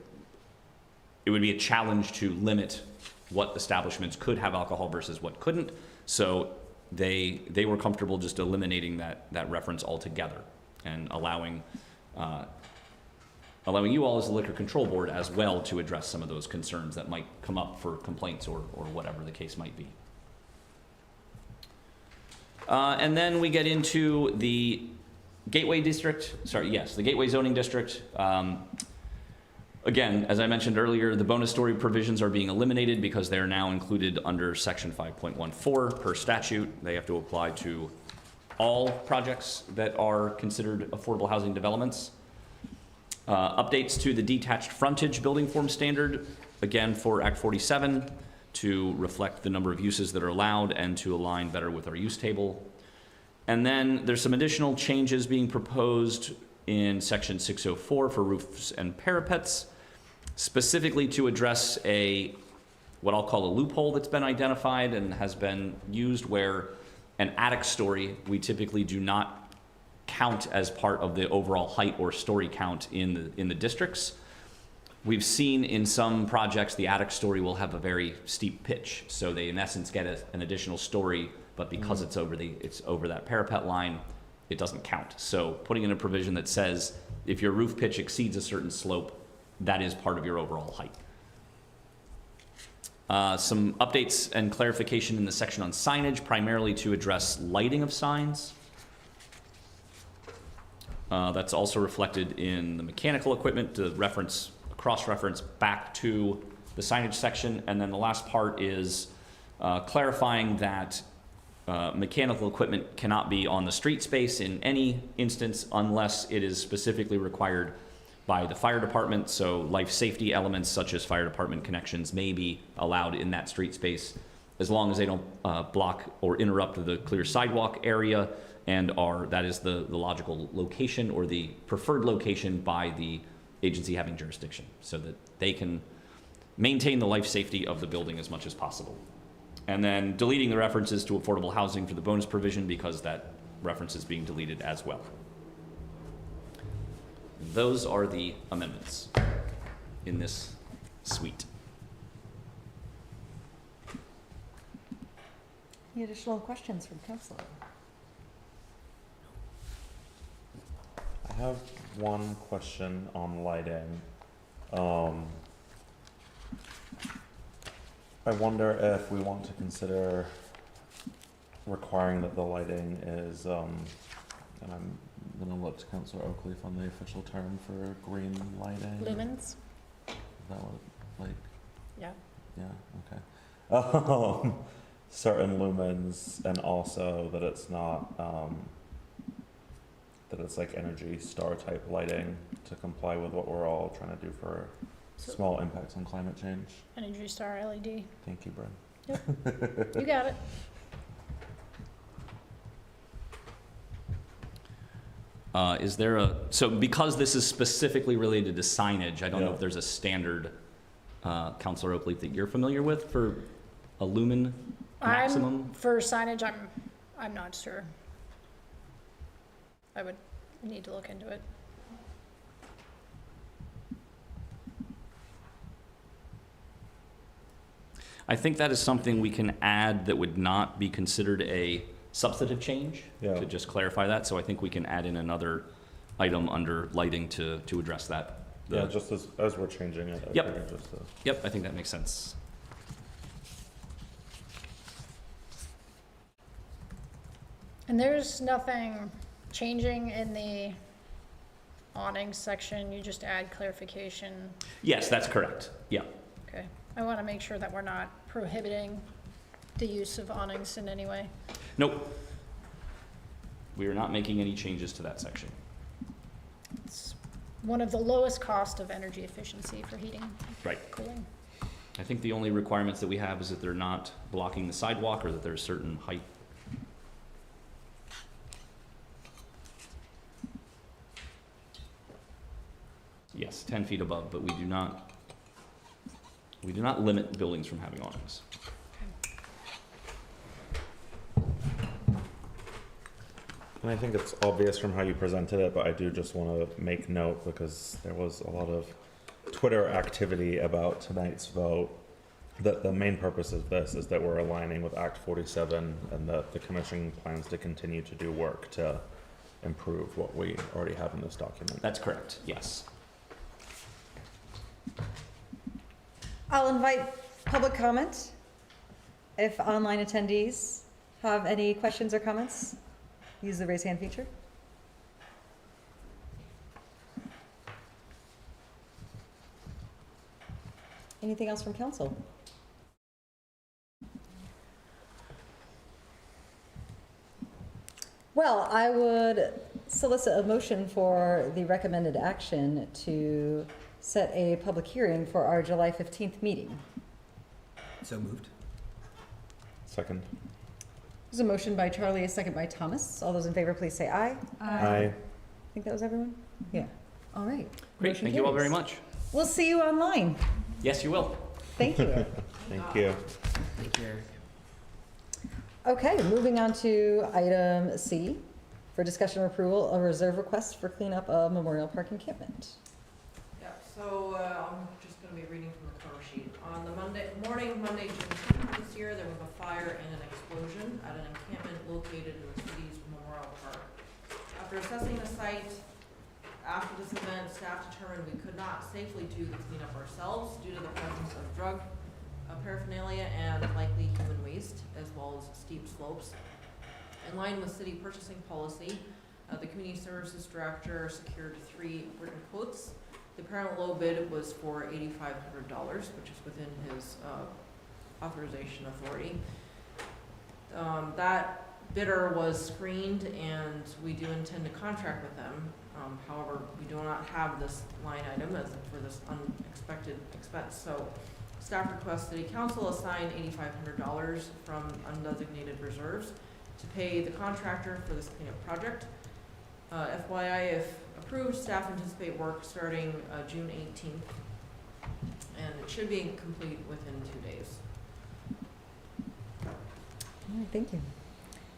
be a challenge to limit what establishments could have alcohol versus what couldn't. So they were comfortable just eliminating that reference altogether and allowing you all as the Liquor Control Board as well to address some of those concerns that might come up for complaints or whatever the case might be. And then we get into the Gateway District, the Gateway Zoning District. Again, as I mentioned earlier, the bonus story provisions are being eliminated because they are now included under section 5.14 per statute. They have to apply to all projects that are considered affordable housing developments. Updates to the detached frontage building form standard, again for Act 47, to reflect the number of uses that are allowed and to align better with our use table. And then there's some additional changes being proposed in section 604 for roofs and parapets, specifically to address what I'll call a loophole that's been identified and has been used, where an attic story we typically do not count as part of the overall height or story count in the districts. We've seen in some projects the attic story will have a very steep pitch, so they in essence get an additional story, but because it's over that parapet line, it doesn't count. So putting in a provision that says if your roof pitch exceeds a certain slope, that is part of your overall height. Some updates and clarification in the section on signage, primarily to address lighting of signs. That's also reflected in the mechanical equipment, to cross-reference back to the signage section. And then the last part is clarifying that mechanical equipment cannot be on the street space in any instance unless it is specifically required by the fire department. So life safety elements such as fire department connections may be allowed in that street space as long as they don't block or interrupt the clear sidewalk area and that is the logical location or the preferred location by the agency having jurisdiction, so that they can maintain the life safety of the building as much as possible. And then deleting the references to affordable housing for the bonus provision because that reference is being deleted as well. Those are the amendments in this suite. Any additional questions from council? I have one question on lighting. I wonder if we want to consider requiring that the lighting is, and I'm gonna look to Councillor Oakley on the official term for green lighting. Lumens? Is that what, like? Yeah. Yeah, okay. Certain lumens, and also that it's not, that it's like Energy Star type lighting to comply with what we're all trying to do for small impacts on climate change. Energy Star LED. Thank you, Bryn. Yep. You got it. So because this is specifically related to signage, I don't know Yeah. if there's a standard, Councilor Oakley, that you're familiar with for a lumen maximum? For signage, I'm not sure. I would need to look into it. I think that is something we can add that would not be considered a substantive change, Yeah. to just clarify that. So I think we can add in another item under lighting to address that. Yeah, just as we're changing it. I Yep. figured just to- Yep, I think that makes sense. And there's nothing changing in the awning section, you just add clarification. Yes, that's correct. Yeah. Okay, I want to make sure that we're not prohibiting the use of awnings in any way. Nope. We are not making any changes to that section. It's one of the lowest cost of energy efficiency for heating, Right. cooling. I think the only requirements that we have is that they're not blocking the sidewalk or that there's certain height. Yes, 10 feet above, but we do not limit buildings from having awnings. And I think it's obvious from how you presented it, but I do just want to make note because there was a lot of Twitter activity about tonight's vote, that the main purpose of this is that we're aligning with Act 47 and that the commission plans to continue to do work to improve what we already have in this document. That's correct, yes. I'll invite public comment. If online attendees have any questions or comments, use the raise hand feature. Anything else from council? Well, I would solicit a motion for the recommended action to set a public hearing for our July 15th meeting. So moved. Second. There's a motion by Charlie, a second by Thomas. All those in favor, please say aye. Aye. I think that was everyone? Yeah. All right. Great, Motion thank you all very carries. much. We'll see you online. Yes, you will. Thank you. Thank you. Thank you, Eric. Okay, moving on to item C, for discussion or approval, a reserve request for cleanup of Memorial Park encampment. Yeah, so I'm just going to be reading from the cover sheet. On the Monday, June 2nd this year, there was a fire and an explosion at an encampment located in the city's Memorial Park. After assessing the site, after this event, staff determined we could not safely do the cleanup ourselves due to the presence of drug paraphernalia and likely human waste, as well as steep slopes. In line with city purchasing policy, the community services director secured 3 written quotes. The apparent low bid was for $8,500, which is within his authorization authority. That bidder was screened, and we do intend to contract with them. However, we do not have this line item for this unexpected expense. So staff requests City Council assign $8,500 from undesignated reserves to pay the contractor for this cleanup project. FYI, if approved, staff anticipate work starting June 18th, and it should be complete within 2 days. All right, thank you.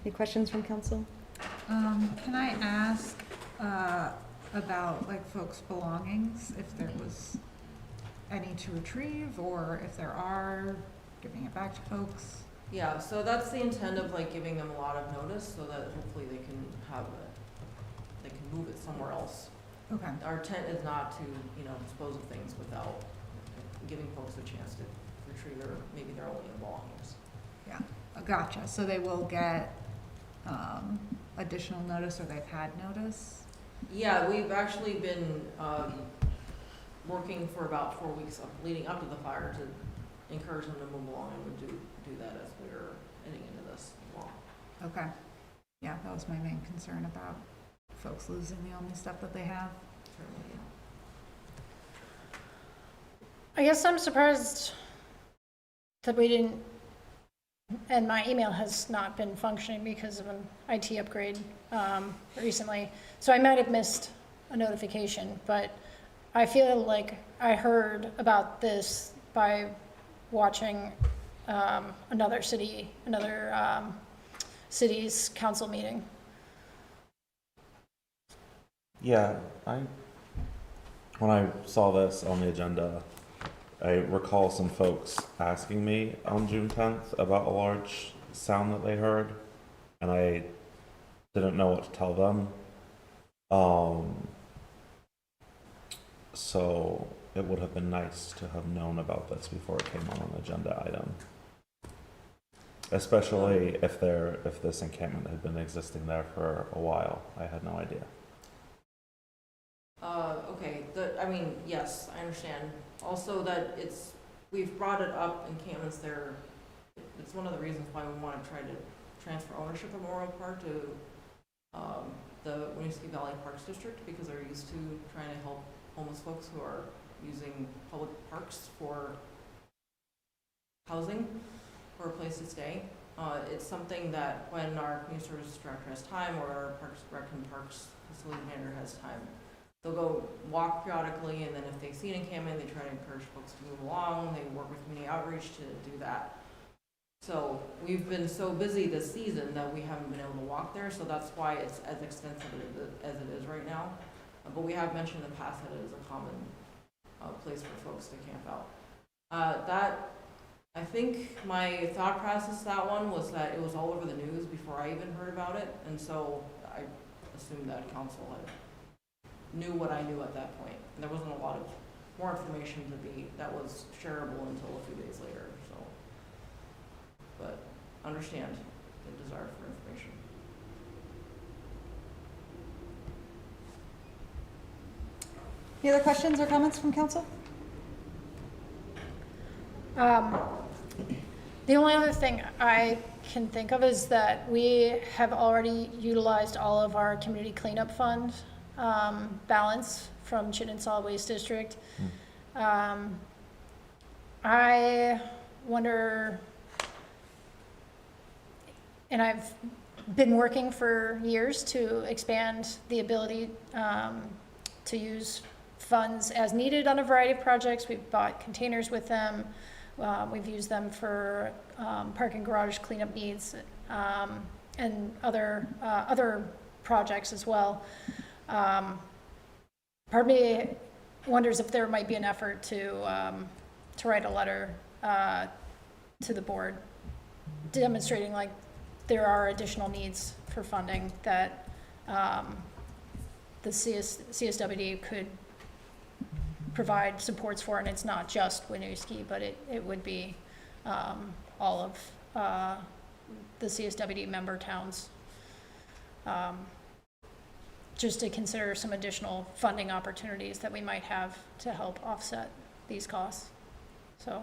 Any questions from council? Can I ask about like folks' belongings, if there was any to retrieve, or if there are, giving it back to folks? Yeah, so that's the intent of like giving them a lot of notice so that hopefully they can have it, they can move it somewhere else. Okay, Our intent is not to, dispose of things without giving folks a chance to retrieve their, maybe their only belongings. yeah, gotcha. So they will get additional notice, or they've had notice? Yeah, we've actually been working for about 4 weeks leading up to the fire to encourage them to move along, and would do that as we were heading into this as well. Okay, yeah, that was my main concern about folks losing the only stuff that they have. Certainly, yeah. I guess I'm surprised that we didn't, and my email has not been functioning because of an IT upgrade recently. So I might have missed a notification, but I feel like I heard about this by watching another city's council meeting. Yeah, when I saw this on the agenda, I recall some folks asking me on June 10th about a large sound that they heard, and I didn't know what to tell them. So it would have been nice to have known about this before it came on an agenda item. Especially if this encampment had been existing there for a while. I had no idea. Okay, yes, I understand. Also that we've brought it up, encampments there, it's one of the reasons why we want to try to transfer ownership of Memorial Park to the Winooski Valley Parks District, because they're used to trying to help homeless folks who are using public parks for housing or a place to stay. It's something that when our community services director has time, or our Parks Rec and Parks facility manager has time, they'll go walk periodically, and then if they see an encampment, they try to encourage folks to move along. They work with community outreach to do that. So we've been so busy this season that we haven't been able to walk there, so that's why it's as extensive as it is right now. But we have mentioned in the past that it is a common place for folks to camp out. That, I think my thought process, that one, was that it was all over the news before I even heard about it, and so I assumed that council knew what I knew at that point. And there wasn't a lot of more information that was shareable until a few days later, so. But understand the desire for information. Any other questions or comments from council? The only other thing I can think of is that we have already utilized all of our community cleanup fund balance from Chittenden Solid Waste District. I wonder, and I've been working for years to expand the ability to use funds as needed on a variety of projects. We've bought containers with them. We've used them for parking garage cleanup needs and other projects as well. Part of me wonders if there might be an effort to write a letter to the board demonstrating like there are additional needs for funding that the CSWD could provide supports for, and it's not just Winooski, but it would be all of the CSWD member towns. Just to consider some additional funding opportunities that we might have to help offset these costs. So,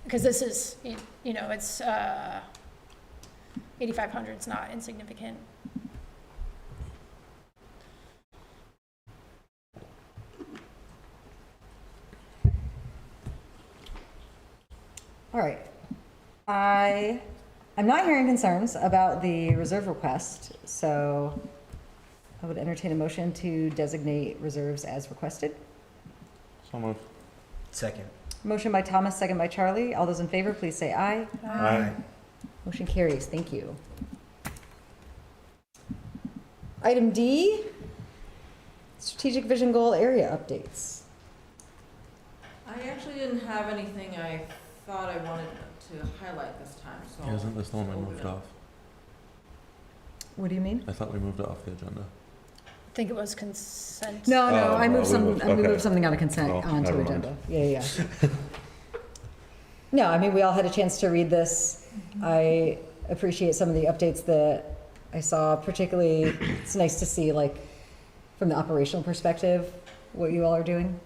because this is, you know, it's $8,500, it's not insignificant. All right. I'm not hearing concerns about the reserve request, so I would entertain a motion to designate reserves as requested. So moved. Second. Motion by Thomas, second by Charlie. All those in favor, please say aye. Aye. Motion carries. Thank you. Item D, strategic vision goal area updates. I actually didn't have anything I thought I wanted to highlight this time, so. Isn't this the one we moved off? What do you mean? I thought we moved it off the agenda. I think it was consent. No, Oh, I moved we moved- we okay. moved something out of consent Oh, onto never mind. agenda. Yeah. No, I mean, we all had a chance to read this. I appreciate some of the updates that I saw, particularly, it's nice to see, like, from the operational perspective, what you all are doing.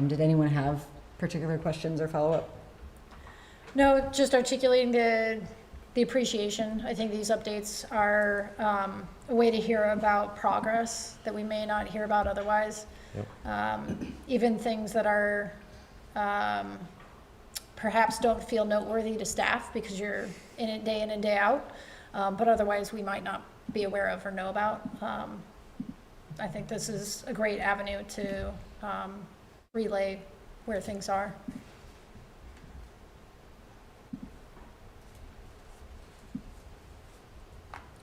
Did anyone have particular questions or follow-up? No, just articulating the appreciation. I think these updates are a way to hear about progress that we may not hear about otherwise. Yep. Even things that are perhaps don't feel noteworthy to staff because you're in it day in and day out, but otherwise we might not be aware of or know about. I think this is a great avenue to relay where things are.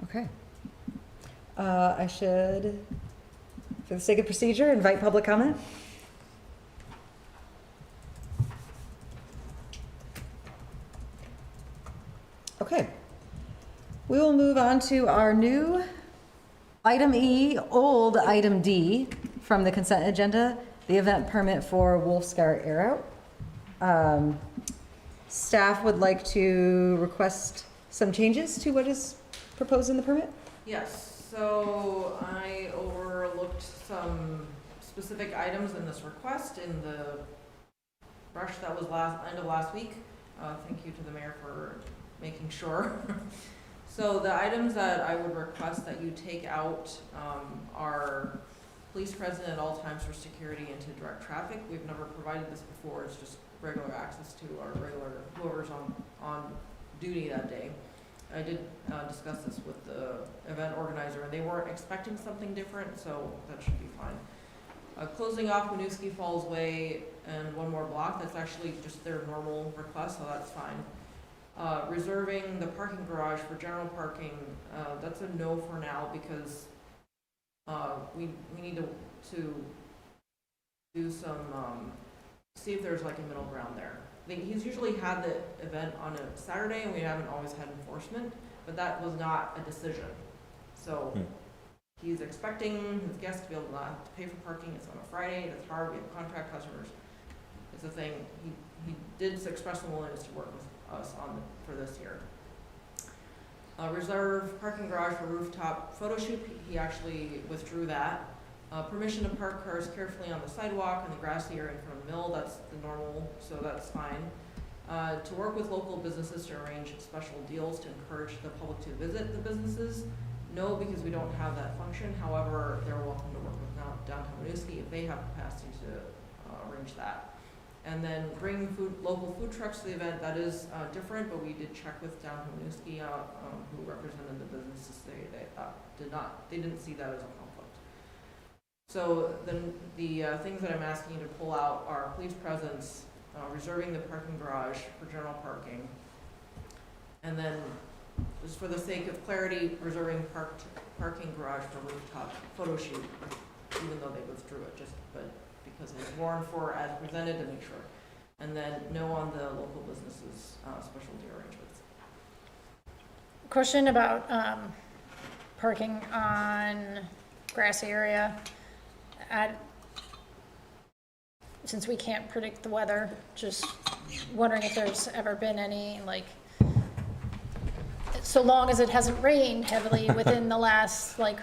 Okay. I should, for the sake of procedure, invite public comment. Okay. We will move on to our new item E, old item D from the consent agenda, the event permit for Wolfscar Air Out. Staff would like to request some changes to what is proposed in the permit? Yes, so I overlooked some specific items in this request in the rush that was end of last week. Thank you to the mayor for making sure. So the items that I would request that you take out are police present at all times for security and to direct traffic. We've never provided this before. It's just regular access to our regular whoever's on duty that day. I did discuss this with the event organizer, and they weren't expecting something different, so that should be fine. Closing off Winooski Falls Way and one more block, that's actually just their normal request, so that's fine. Reserving the parking garage for general parking, that's a no for now because we need to do some, see if there's like a middle ground there. He's usually had the event on a Saturday and we haven't always had enforcement, but that was not a decision. So he's expecting his guests to be able to not have to pay for parking. It's on a Friday, that's hard, we have contract customers. It's a thing. He did express some willingness to work with us for this year. Reserve parking garage for rooftop photo shoot, he actually withdrew that. Permission to park cars carefully on the sidewalk and the grassy area in front of the mill, that's the normal, so that's fine. To work with local businesses to arrange special deals to encourage the public to visit the businesses, no, because we don't have that function. However, they're welcome to work with downtown Winooski if they have capacity to arrange that. And then bring local food trucks to the event, that is different, but we did check with downtown Winooski, who represented the businesses. They didn't see that as a conflict. So then the things that I'm asking you to pull out are police presence, reserving the parking garage for general parking, and then just for the sake of clarity, reserving parking garage for rooftop photo shoot, even though they withdrew it, but because it was warned for as presented to make sure. And then no on the local businesses specialty arrangements. Question about parking on grassy area. Since we can't predict the weather, just wondering if there's ever been any, like, so long as it hasn't rained heavily within the last, like,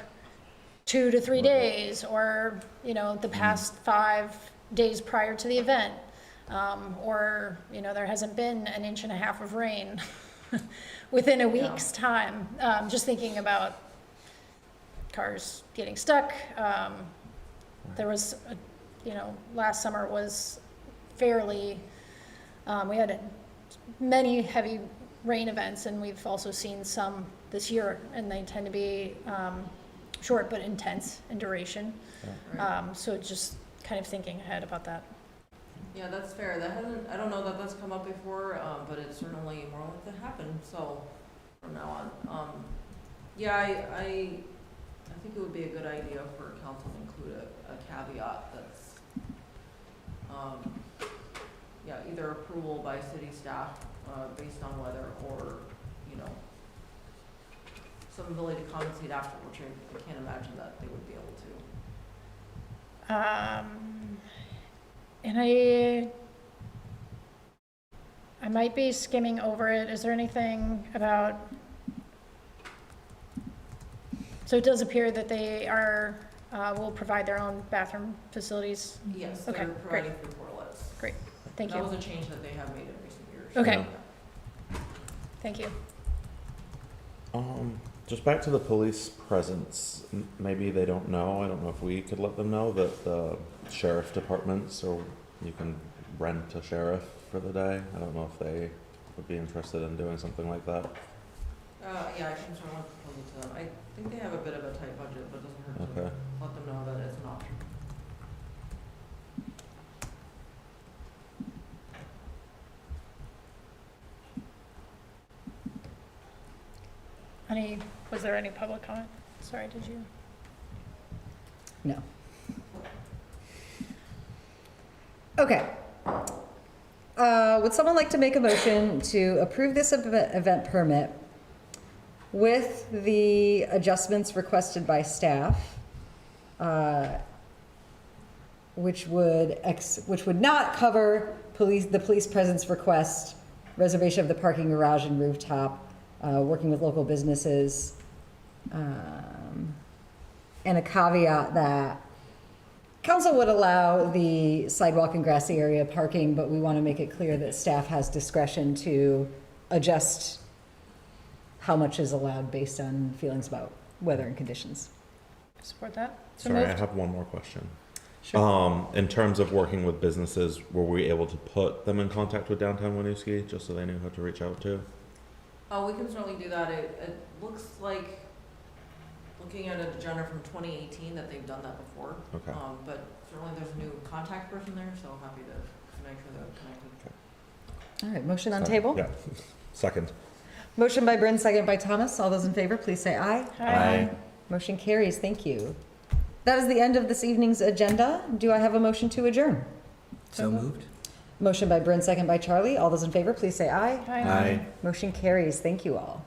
2 to 3 days, or, you know, the past 5 days prior to the event, or, you know, there hasn't been an 1.5 inches of rain within a week's time. Just thinking about cars getting stuck. There was, last summer was fairly, we had many heavy rain events, and we've also seen some this year, and they tend to be short but intense in duration. So just kind of thinking ahead about that. Yeah, that's fair. I don't know that that's come up before, but it's certainly more likely to happen. So from now on, I think it would be a good idea for council to include a caveat that's, either approval by city staff based on weather, or, some ability to compensate after, which I can't imagine that they would be able to. And I might be skimming over it. Is there anything about, so it does appear that they will provide their own bathroom facilities? Yes, Okay, they're providing free toilets. Great, thank you. That was a change that they have made in recent years. Okay. Yeah. Thank you. Just back to the police presence, maybe they don't know, I don't know if we could let them know that the sheriff departments, or you can rent a sheriff for the day. I don't know if they would be interested in doing something like that. I can certainly propose it to them. I think they have a bit of a tight budget, but it doesn't hurt to let them know that it's an option. Was there any public comment? Sorry, did you? No. Okay. Would someone like to make a motion to approve this event permit with the adjustments requested by staff, which would not cover the police presence request, reservation of the parking garage and rooftop, working with local businesses, and a caveat that council would allow the sidewalk and grassy area parking, but we want to make it clear that staff has discretion to adjust how much is allowed based on feelings about weather and conditions. Support that? So Sorry, I moved. have one more question. Sure. In terms of working with businesses, were we able to put them in contact with downtown Winooski just so they knew who to reach out to? Oh, we can certainly do that. It looks like looking at an agenda from 2018 that they've done that before. Okay. But certainly there's a new contact person there, so happy to make sure they're connected. All right, motion on table? Yeah. Second. Motion by Bryn, second by Thomas. All those in favor, please say aye. Aye. Motion carries. Thank you. That is the end of this evening's agenda. Do I have a motion to adjourn? So moved. Motion by Bryn, second by Charlie. All those in favor, please say aye. Aye. Motion carries. Thank you all.